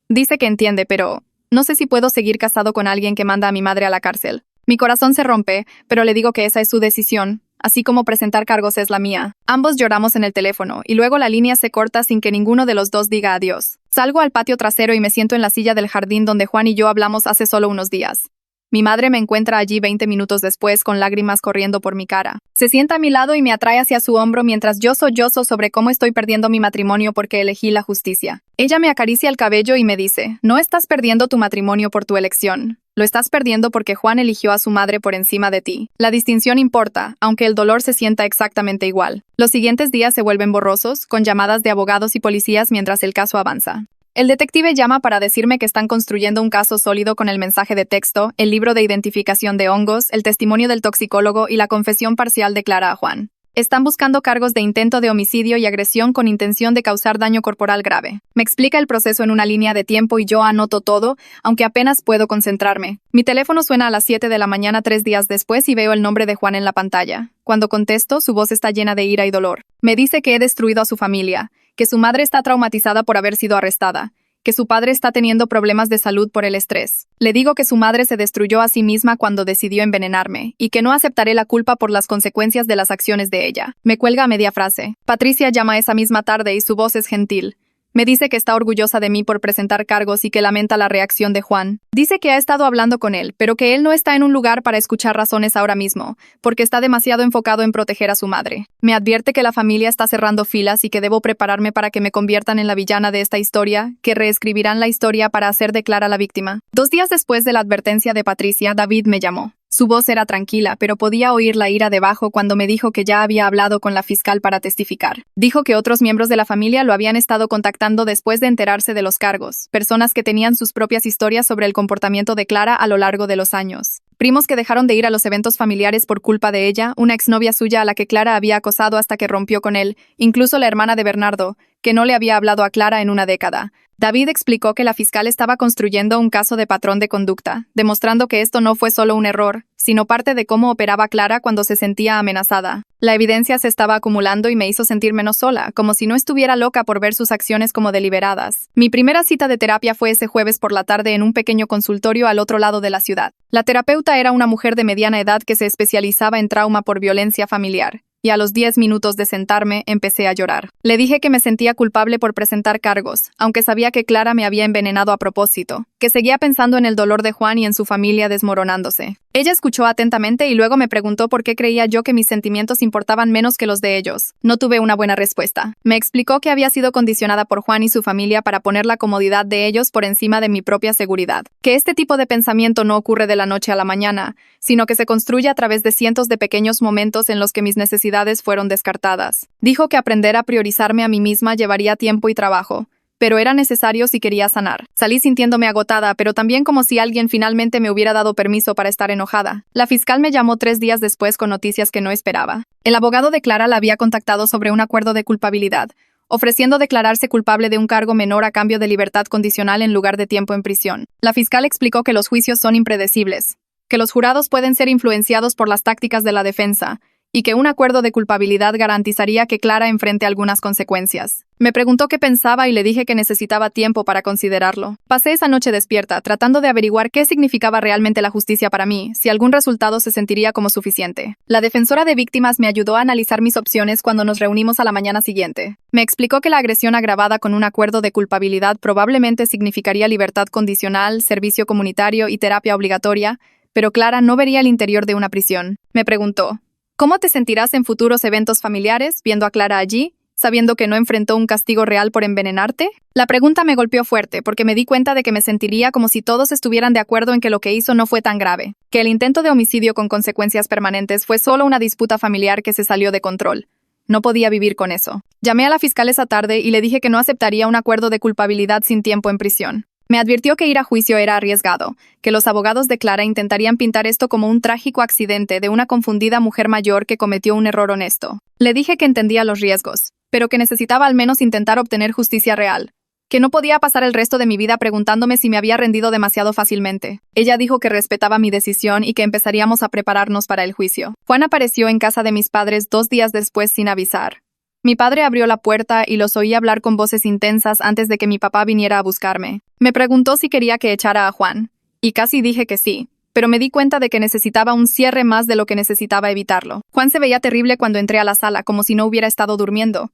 Dice que entiende, pero no sé si puedo seguir casado con alguien que manda a mi madre a la cárcel. Mi corazón se rompe, pero le digo que esa es su decisión, así como presentar cargos es la mía. Ambos lloramos en el teléfono, y luego la línea se corta sin que ninguno de los dos diga adiós. Salgo al patio trasero y me siento en la silla del jardín donde Juan y yo hablamos hace solo unos días. Mi madre me encuentra allí 20 minutos después con lágrimas corriendo por mi cara. Se sienta a mi lado y me atrae hacia su hombro mientras yo sollozo sobre cómo estoy perdiendo mi matrimonio porque elegí la justicia. Ella me acaricia el cabello y me dice, no estás perdiendo tu matrimonio por tu elección. Lo estás perdiendo porque Juan eligió a su madre por encima de ti. La distinción importa, aunque el dolor se sienta exactamente igual. Los siguientes días se vuelven borrosos, con llamadas de abogados y policías mientras el caso avanza. El detective llama para decirme que están construyendo un caso sólido con el mensaje de texto, el libro de identificación de hongos, el testimonio del toxicólogo y la confesión parcial de Clara a Juan. Están buscando cargos de intento de homicidio y agresión con intención de causar daño corporal grave. Me explica el proceso en una línea de tiempo y yo anoto todo, aunque apenas puedo concentrarme. Mi teléfono suena a las 7 de la mañana 3 días después y veo el nombre de Juan en la pantalla. Cuando contesto, su voz está llena de ira y dolor. Me dice que he destruido a su familia, que su madre está traumatizada por haber sido arrestada, que su padre está teniendo problemas de salud por el estrés. Le digo que su madre se destruyó a sí misma cuando decidió envenenarme, y que no aceptaré la culpa por las consecuencias de las acciones de ella. Me cuelga a media frase. Patricia llama esa misma tarde y su voz es gentil. Me dice que está orgullosa de mí por presentar cargos y que lamenta la reacción de Juan. Dice que ha estado hablando con él, pero que él no está en un lugar para escuchar razones ahora mismo, porque está demasiado enfocado en proteger a su madre. Me advierte que la familia está cerrando filas y que debo prepararme para que me conviertan en la villana de esta historia, que reescribirán la historia para hacer de Clara la víctima. 2 días después de la advertencia de Patricia, David me llamó. Su voz era tranquila, pero podía oír la ira debajo cuando me dijo que ya había hablado con la fiscal para testificar. Dijo que otros miembros de la familia lo habían estado contactando después de enterarse de los cargos, personas que tenían sus propias historias sobre el comportamiento de Clara a lo largo de los años. Primos que dejaron de ir a los eventos familiares por culpa de ella, una exnovia suya a la que Clara había acosado hasta que rompió con él, incluso la hermana de Bernardo, que no le había hablado a Clara en una década. David explicó que la fiscal estaba construyendo un caso de patrón de conducta, demostrando que esto no fue solo un error, sino parte de cómo operaba Clara cuando se sentía amenazada. La evidencia se estaba acumulando y me hizo sentir menos sola, como si no estuviera loca por ver sus acciones como deliberadas. Mi primera cita de terapia fue ese jueves por la tarde en un pequeño consultorio al otro lado de la ciudad. La terapeuta era una mujer de mediana edad que se especializaba en trauma por violencia familiar. Y a los 10 minutos de sentarme, empecé a llorar. Le dije que me sentía culpable por presentar cargos, aunque sabía que Clara me había envenenado a propósito, que seguía pensando en el dolor de Juan y en su familia desmoronándose. Ella escuchó atentamente y luego me preguntó por qué creía yo que mis sentimientos importaban menos que los de ellos. No tuve una buena respuesta. Me explicó que había sido condicionada por Juan y su familia para poner la comodidad de ellos por encima de mi propia seguridad. Que este tipo de pensamiento no ocurre de la noche a la mañana, sino que se construye a través de cientos de pequeños momentos en los que mis necesidades fueron descartadas. Dijo que aprender a priorizarme a mí misma llevaría tiempo y trabajo, pero era necesario si quería sanar. Salí sintiéndome agotada, pero también como si alguien finalmente me hubiera dado permiso para estar enojada. La fiscal me llamó 3 días después con noticias que no esperaba. El abogado de Clara la había contactado sobre un acuerdo de culpabilidad, ofreciendo declararse culpable de un cargo menor a cambio de libertad condicional en lugar de tiempo en prisión. La fiscal explicó que los juicios son impredecibles, que los jurados pueden ser influenciados por las tácticas de la defensa, y que un acuerdo de culpabilidad garantizaría que Clara enfrente algunas consecuencias. Me preguntó qué pensaba y le dije que necesitaba tiempo para considerarlo. Pasé esa noche despierta, tratando de averiguar qué significaba realmente la justicia para mí, si algún resultado se sentiría como suficiente. La defensora de víctimas me ayudó a analizar mis opciones cuando nos reunimos a la mañana siguiente. Me explicó que la agresión agravada con un acuerdo de culpabilidad probablemente significaría libertad condicional, servicio comunitario y terapia obligatoria, pero Clara no vería el interior de una prisión. Me preguntó: ¿cómo te sentirás en futuros eventos familiares viendo a Clara allí, sabiendo que no enfrentó un castigo real por envenenarte? La pregunta me golpeó fuerte porque me di cuenta de que me sentiría como si todos estuvieran de acuerdo en que lo que hizo no fue tan grave, que el intento de homicidio con consecuencias permanentes fue solo una disputa familiar que se salió de control. No podía vivir con eso. Llamé a la fiscal esa tarde y le dije que no aceptaría un acuerdo de culpabilidad sin tiempo en prisión. Me advirtió que ir a juicio era arriesgado, que los abogados de Clara intentarían pintar esto como un trágico accidente de una confundida mujer mayor que cometió un error honesto. Le dije que entendía los riesgos, pero que necesitaba al menos intentar obtener justicia real, que no podía pasar el resto de mi vida preguntándome si me había rendido demasiado fácilmente. Ella dijo que respetaba mi decisión y que empezaríamos a prepararnos para el juicio. Juan apareció en casa de mis padres 2 días después sin avisar. Mi padre abrió la puerta y los oí hablar con voces intensas antes de que mi papá viniera a buscarme. Me preguntó si quería que echara a Juan, y casi dije que sí, pero me di cuenta de que necesitaba un cierre más de lo que necesitaba evitarlo. Juan se veía terrible cuando entré a la sala, como si no hubiera estado durmiendo.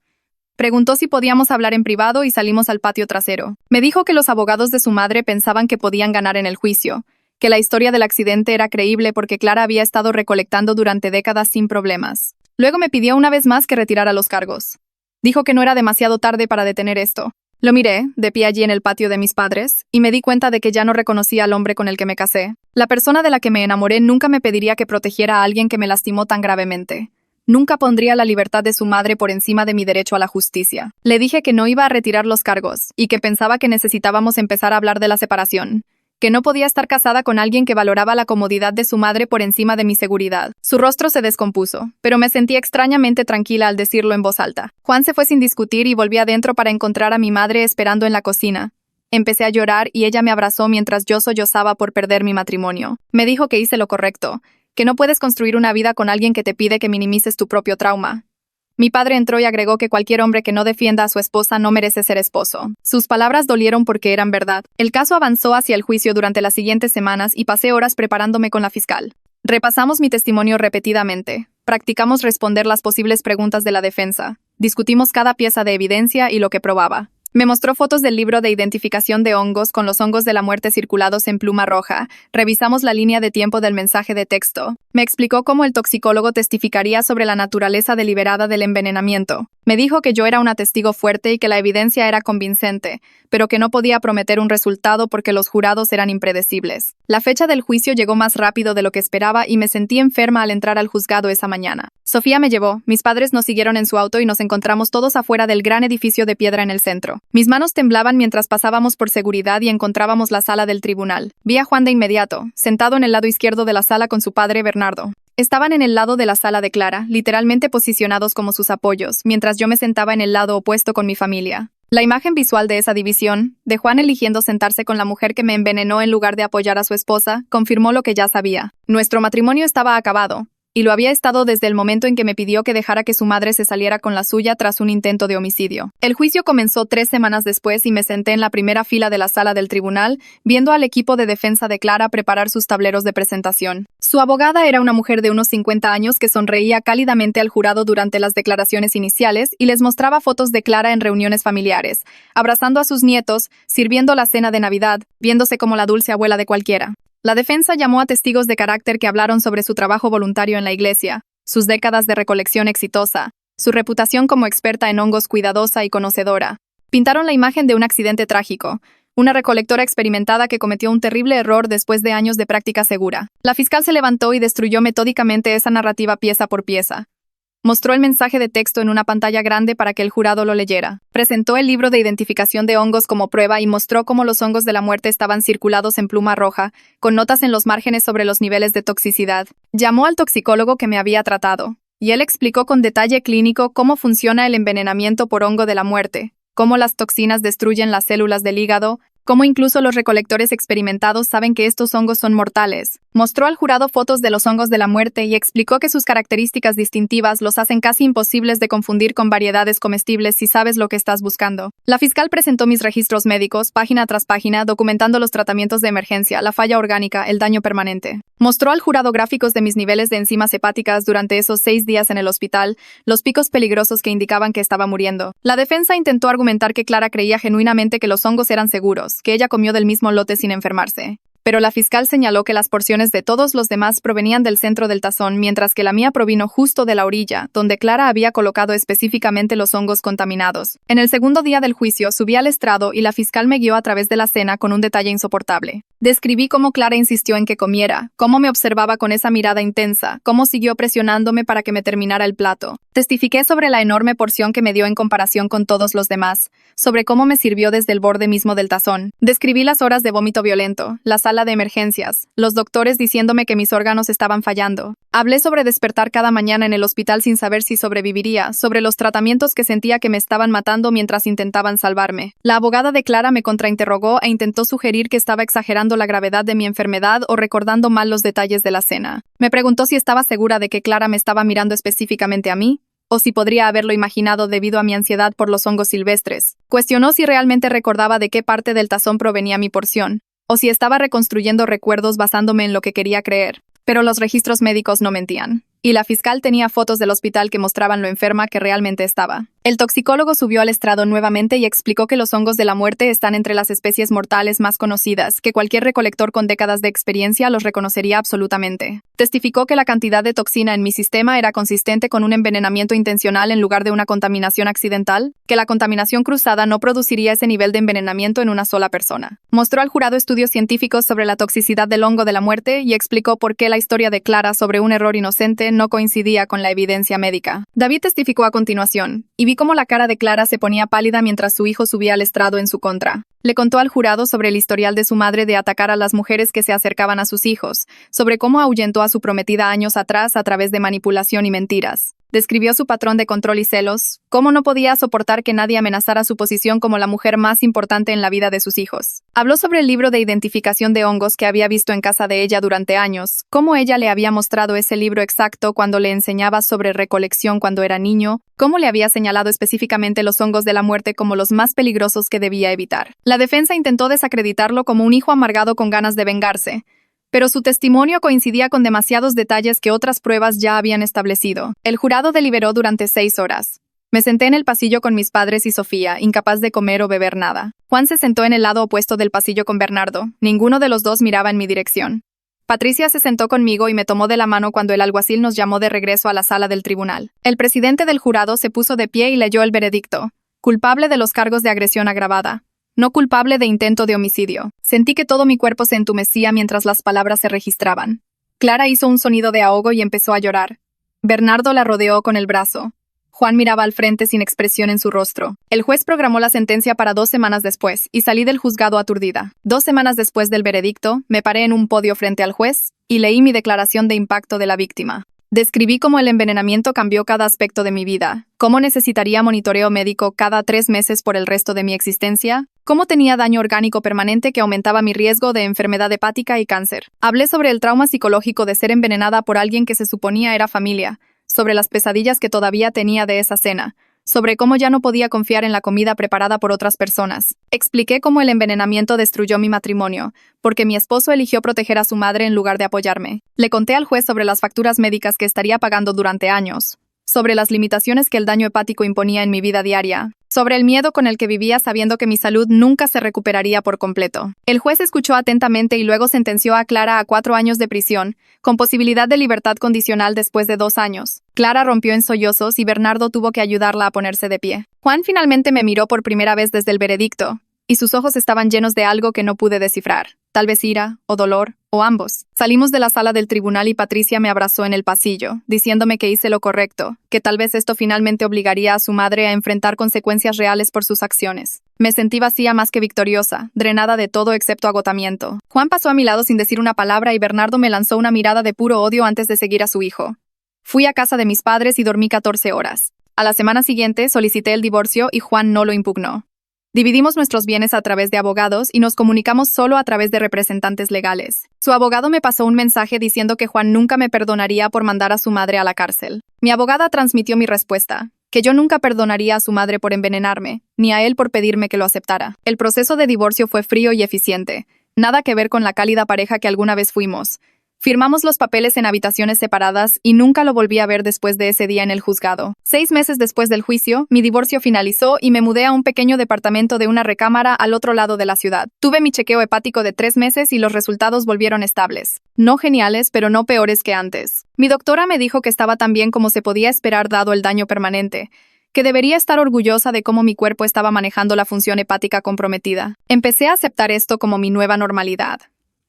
Preguntó si podíamos hablar en privado y salimos al patio trasero. Me dijo que los abogados de su madre pensaban que podían ganar en el juicio, que la historia del accidente era creíble porque Clara había estado recolectando durante décadas sin problemas. Luego me pidió una vez más que retirara los cargos. Dijo que no era demasiado tarde para detener esto. Lo miré, de pie allí en el patio de mis padres, y me di cuenta de que ya no reconocía al hombre con el que me casé. La persona de la que me enamoré nunca me pediría que protegiera a alguien que me lastimó tan gravemente. Nunca pondría la libertad de su madre por encima de mi derecho a la justicia. Le dije que no iba a retirar los cargos y que pensaba que necesitábamos empezar a hablar de la separación, que no podía estar casada con alguien que valoraba la comodidad de su madre por encima de mi seguridad. Su rostro se descompuso, pero me sentí extrañamente tranquila al decirlo en voz alta. Juan se fue sin discutir y volví adentro para encontrar a mi madre esperando en la cocina. Empecé a llorar y ella me abrazó mientras yo sollozaba por perder mi matrimonio. Me dijo que hice lo correcto, que no puedes construir una vida con alguien que te pide que minimices tu propio trauma. Mi padre entró y agregó que cualquier hombre que no defienda a su esposa no merece ser esposo. Sus palabras dolieron porque eran verdad. El caso avanzó hacia el juicio durante las siguientes semanas y pasé horas preparándome con la fiscal. Repasamos mi testimonio repetidamente. Practicamos responder las posibles preguntas de la defensa. Discutimos cada pieza de evidencia y lo que probaba. Me mostró fotos del libro de identificación de hongos con los hongos de la muerte circulados en pluma roja. Revisamos la línea de tiempo del mensaje de texto. Me explicó cómo el toxicólogo testificaría sobre la naturaleza deliberada del envenenamiento. Me dijo que yo era una testigo fuerte y que la evidencia era convincente, pero que no podía prometer un resultado porque los jurados eran impredecibles. La fecha del juicio llegó más rápido de lo que esperaba y me sentí enferma al entrar al juzgado esa mañana. Sofía me llevó, mis padres nos siguieron en su auto y nos encontramos todos afuera del gran edificio de piedra en el centro. Mis manos temblaban mientras pasábamos por seguridad y encontrábamos la sala del tribunal. Vi a Juan de inmediato, sentado en el lado izquierdo de la sala con su padre Bernardo. Estaban en el lado de la sala de Clara, literalmente posicionados como sus apoyos, mientras yo me sentaba en el lado opuesto con mi familia. La imagen visual de esa división, de Juan eligiendo sentarse con la mujer que me envenenó en lugar de apoyar a su esposa, confirmó lo que ya sabía. Nuestro matrimonio estaba acabado, y lo había estado desde el momento en que me pidió que dejara que su madre se saliera con la suya tras un intento de homicidio. El juicio comenzó 3 semanas después y me senté en la primera fila de la sala del tribunal, viendo al equipo de defensa de Clara preparar sus tableros de presentación. Su abogada era una mujer de unos 50 años que sonreía cálidamente al jurado durante las declaraciones iniciales y les mostraba fotos de Clara en reuniones familiares, abrazando a sus nietos, sirviendo la cena de Navidad, viéndose como la dulce abuela de cualquiera. La defensa llamó a testigos de carácter que hablaron sobre su trabajo voluntario en la iglesia, sus décadas de recolección exitosa, su reputación como experta en hongos cuidadosa y conocedora. Pintaron la imagen de un accidente trágico, una recolectora experimentada que cometió un terrible error después de años de práctica segura. La fiscal se levantó y destruyó metódicamente esa narrativa pieza por pieza. Mostró el mensaje de texto en una pantalla grande para que el jurado lo leyera. Presentó el libro de identificación de hongos como prueba y mostró cómo los hongos de la muerte estaban circulados en pluma roja, con notas en los márgenes sobre los niveles de toxicidad. Llamó al toxicólogo que me había tratado, y él explicó con detalle clínico cómo funciona el envenenamiento por hongo de la muerte, cómo las toxinas destruyen las células del hígado, cómo incluso los recolectores experimentados saben que estos hongos son mortales. Mostró al jurado fotos de los hongos de la muerte y explicó que sus características distintivas los hacen casi imposibles de confundir con variedades comestibles si sabes lo que estás buscando. La fiscal presentó mis registros médicos, página tras página, documentando los tratamientos de emergencia, la falla orgánica, el daño permanente. Mostró al jurado gráficos de mis niveles de enzimas hepáticas durante esos 6 días en el hospital, los picos peligrosos que indicaban que estaba muriendo. La defensa intentó argumentar que Clara creía genuinamente que los hongos eran seguros, que ella comió del mismo lote sin enfermarse. Pero la fiscal señaló que las porciones de todos los demás provenían del centro del tazón, mientras que la mía provino justo de la orilla, donde Clara había colocado específicamente los hongos contaminados. En el segundo día del juicio, subí al estrado y la fiscal me guió a través de la cena con un detalle insoportable. Describí cómo Clara insistió en que comiera, cómo me observaba con esa mirada intensa, cómo siguió presionándome para que me terminara el plato. Testifiqué sobre la enorme porción que me dio en comparación con todos los demás, sobre cómo me sirvió desde el borde mismo del tazón. Describí las horas de vómito violento, la sala de emergencias, los doctores diciéndome que mis órganos estaban fallando. Hablé sobre despertar cada mañana en el hospital sin saber si sobreviviría, sobre los tratamientos que sentía que me estaban matando mientras intentaban salvarme. La abogada de Clara me contrainterrogó e intentó sugerir que estaba exagerando la gravedad de mi enfermedad o recordando mal los detalles de la cena. Me preguntó si estaba segura de que Clara me estaba mirando específicamente a mí, o si podría haberlo imaginado debido a mi ansiedad por los hongos silvestres. Cuestionó si realmente recordaba de qué parte del tazón provenía mi porción, o si estaba reconstruyendo recuerdos basándome en lo que quería creer. Pero los registros médicos no mentían, y la fiscal tenía fotos del hospital que mostraban lo enferma que realmente estaba. El toxicólogo subió al estrado nuevamente y explicó que los hongos de la muerte están entre las especies mortales más conocidas, que cualquier recolector con décadas de experiencia los reconocería absolutamente. Testificó que la cantidad de toxina en mi sistema era consistente con un envenenamiento intencional en lugar de una contaminación accidental, que la contaminación cruzada no produciría ese nivel de envenenamiento en una sola persona. Mostró al jurado estudios científicos sobre la toxicidad del hongo de la muerte y explicó por qué la historia de Clara sobre un error inocente no coincidía con la evidencia médica. David testificó a continuación, y vi cómo la cara de Clara se ponía pálida mientras su hijo subía al estrado en su contra. Le contó al jurado sobre el historial de su madre de atacar a las mujeres que se acercaban a sus hijos, sobre cómo ahuyentó a su prometida años atrás a través de manipulación y mentiras. Describió su patrón de control y celos, cómo no podía soportar que nadie amenazara su posición como la mujer más importante en la vida de sus hijos. Habló sobre el libro de identificación de hongos que había visto en casa de ella durante años, cómo ella le había mostrado ese libro exacto cuando le enseñaba sobre recolección cuando era niño, cómo le había señalado específicamente los hongos de la muerte como los más peligrosos que debía evitar. La defensa intentó desacreditarlo como un hijo amargado con ganas de vengarse, pero su testimonio coincidía con demasiados detalles que otras pruebas ya habían establecido. El jurado deliberó durante 6 horas. Me senté en el pasillo con mis padres y Sofía, incapaz de comer o beber nada. Juan se sentó en el lado opuesto del pasillo con Bernardo. Ninguno de los dos miraba en mi dirección. Patricia se sentó conmigo y me tomó de la mano cuando el alguacil nos llamó de regreso a la sala del tribunal. El presidente del jurado se puso de pie y leyó el veredicto. Culpable de los cargos de agresión agravada. No culpable de intento de homicidio. Sentí que todo mi cuerpo se entumecía mientras las palabras se registraban. Clara hizo un sonido de ahogo y empezó a llorar. Bernardo la rodeó con el brazo. Juan miraba al frente sin expresión en su rostro. El juez programó la sentencia para 2 semanas después, y salí del juzgado aturdida. 2 semanas después del veredicto, me paré en un podio frente al juez y leí mi declaración de impacto de la víctima. Describí cómo el envenenamiento cambió cada aspecto de mi vida, cómo necesitaría monitoreo médico cada 3 meses por el resto de mi existencia, cómo tenía daño orgánico permanente que aumentaba mi riesgo de enfermedad hepática y cáncer. Hablé sobre el trauma psicológico de ser envenenada por alguien que se suponía era familia, sobre las pesadillas que todavía tenía de esa cena, sobre cómo ya no podía confiar en la comida preparada por otras personas. Expliqué cómo el envenenamiento destruyó mi matrimonio, porque mi esposo eligió proteger a su madre en lugar de apoyarme. Le conté al juez sobre las facturas médicas que estaría pagando durante años, sobre las limitaciones que el daño hepático imponía en mi vida diaria, sobre el miedo con el que vivía sabiendo que mi salud nunca se recuperaría por completo. El juez escuchó atentamente y luego sentenció a Clara a 4 años de prisión, con posibilidad de libertad condicional después de 2 años. Clara rompió en sollozos y Bernardo tuvo que ayudarla a ponerse de pie. Juan finalmente me miró por primera vez desde el veredicto, y sus ojos estaban llenos de algo que no pude descifrar, tal vez ira, o dolor, o ambos. Salimos de la sala del tribunal y Patricia me abrazó en el pasillo, diciéndome que hice lo correcto, que tal vez esto finalmente obligaría a su madre a enfrentar consecuencias reales por sus acciones. Me sentí vacía más que victoriosa, drenada de todo excepto agotamiento. Juan pasó a mi lado sin decir una palabra y Bernardo me lanzó una mirada de puro odio antes de seguir a su hijo. Fui a casa de mis padres y dormí 14 horas. A la semana siguiente solicité el divorcio y Juan no lo impugnó. Dividimos nuestros bienes a través de abogados y nos comunicamos solo a través de representantes legales. Su abogado me pasó un mensaje diciendo que Juan nunca me perdonaría por mandar a su madre a la cárcel. Mi abogada transmitió mi respuesta, que yo nunca perdonaría a su madre por envenenarme, ni a él por pedirme que lo aceptara. El proceso de divorcio fue frío y eficiente, nada que ver con la cálida pareja que alguna vez fuimos. Firmamos los papeles en habitaciones separadas y nunca lo volví a ver después de ese día en el juzgado. 6 meses después del juicio, mi divorcio finalizó y me mudé a un pequeño departamento de una recámara al otro lado de la ciudad. Tuve mi chequeo hepático de 3 meses y los resultados volvieron estables. No geniales, pero no peores que antes. Mi doctora me dijo que estaba tan bien como se podía esperar dado el daño permanente, que debería estar orgullosa de cómo mi cuerpo estaba manejando la función hepática comprometida. Empecé a aceptar esto como mi nueva normalidad.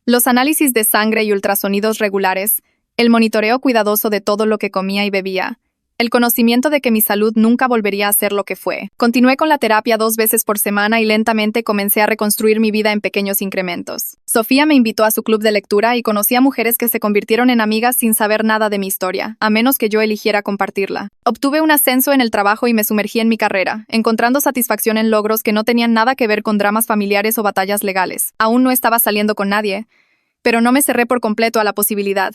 Los análisis de sangre y ultrasonidos regulares, el monitoreo cuidadoso de todo lo que comía y bebía, el conocimiento de que mi salud nunca volvería a ser lo que fue. Continué con la terapia 2 veces por semana y lentamente comencé a reconstruir mi vida en pequeños incrementos. Sofía me invitó a su club de lectura y conocí a mujeres que se convirtieron en amigas sin saber nada de mi historia, a menos que yo eligiera compartirla. Obtuve un ascenso en el trabajo y me sumergí en mi carrera, encontrando satisfacción en logros que no tenían nada que ver con dramas familiares o batallas legales. Aún no estaba saliendo con nadie, pero no me cerré por completo a la posibilidad.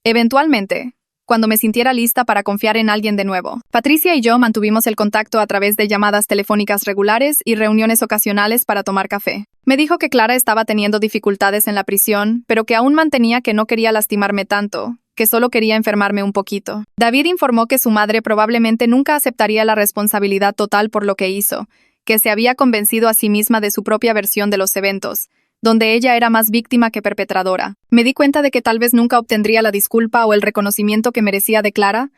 Eventualmente, cuando me sintiera lista para confiar en alguien de nuevo. Patricia y yo mantuvimos el contacto a través de llamadas telefónicas regulares y reuniones ocasionales para tomar café. Me dijo que Clara estaba teniendo dificultades en la prisión, pero que aún mantenía que no quería lastimarme tanto, que solo quería enfermarme un poquito. David informó que su madre probablemente nunca aceptaría la responsabilidad total por lo que hizo, que se había convencido a sí misma de su propia versión de los eventos, donde ella era más víctima que perpetradora. Me di cuenta de que tal vez nunca obtendría la disculpa o el reconocimiento que merecía de Clara.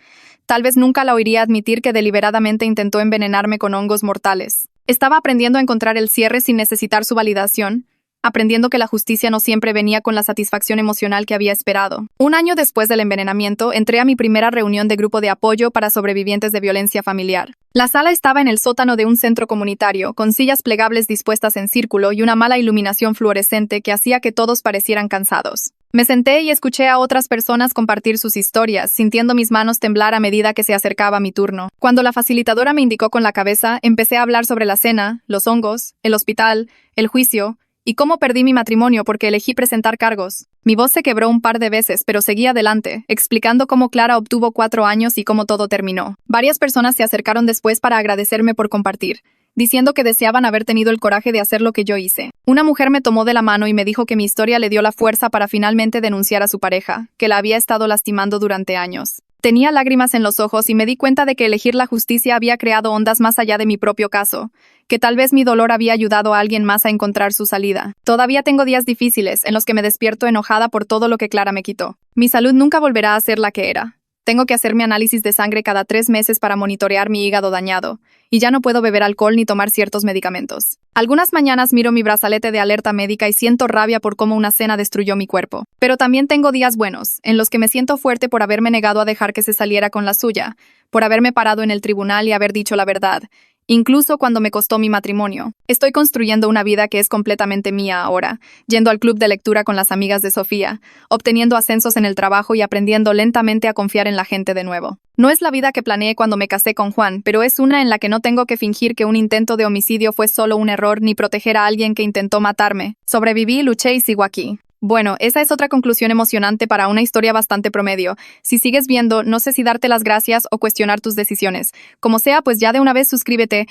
Tal vez nunca la oiría admitir que deliberadamente intentó envenenarme con hongos mortales. Estaba aprendiendo a encontrar el cierre sin necesitar su validación, aprendiendo que la justicia no siempre venía con la satisfacción emocional que había esperado. Un año después del envenenamiento, entré a mi primera reunión de grupo de apoyo para sobrevivientes de violencia familiar. La sala estaba en el sótano de un centro comunitario, con sillas plegables dispuestas en círculo y una mala iluminación fluorescente que hacía que todos parecieran cansados. Me senté y escuché a otras personas compartir sus historias, sintiendo mis manos temblar a medida que se acercaba mi turno. Cuando la facilitadora me indicó con la cabeza, empecé a hablar sobre la cena, los hongos, el hospital, el juicio, y cómo perdí mi matrimonio porque elegí presentar cargos. Mi voz se quebró un par de veces, pero seguí adelante, explicando cómo Clara obtuvo 4 años y cómo todo terminó. Varias personas se acercaron después para agradecerme por compartir, diciendo que deseaban haber tenido el coraje de hacer lo que yo hice. Una mujer me tomó de la mano y me dijo que mi historia le dio la fuerza para finalmente denunciar a su pareja, que la había estado lastimando durante años. Tenía lágrimas en los ojos y me di cuenta de que elegir la justicia había creado ondas más allá de mi propio caso, que tal vez mi dolor había ayudado a alguien más a encontrar su salida. Todavía tengo días difíciles en los que me despierto enojada por todo lo que Clara me quitó. Mi salud nunca volverá a ser la que era. Tengo que hacerme análisis de sangre cada 3 meses para monitorear mi hígado dañado, y ya no puedo beber alcohol ni tomar ciertos medicamentos. Algunas mañanas miro mi brazalete de alerta médica y siento rabia por cómo una cena destruyó mi cuerpo. Pero también tengo días buenos, en los que me siento fuerte por haberme negado a dejar que se saliera con la suya, por haberme parado en el tribunal y haber dicho la verdad, incluso cuando me costó mi matrimonio. Estoy construyendo una vida que es completamente mía ahora, yendo al club de lectura con las amigas de Sofía, obteniendo ascensos en el trabajo y aprendiendo lentamente a confiar en la gente de nuevo. No es la vida que planeé cuando me casé con Juan, pero es una en la que no tengo que fingir que un intento de homicidio fue solo un error ni proteger a alguien que intentó matarme. Sobreviví, luché y sigo aquí. Bueno, esa es otra conclusión emocionante para una historia bastante promedio. Si sigues viendo, no sé si darte las gracias o cuestionar tus decisiones. Como sea, pues ya de una vez suscríbete.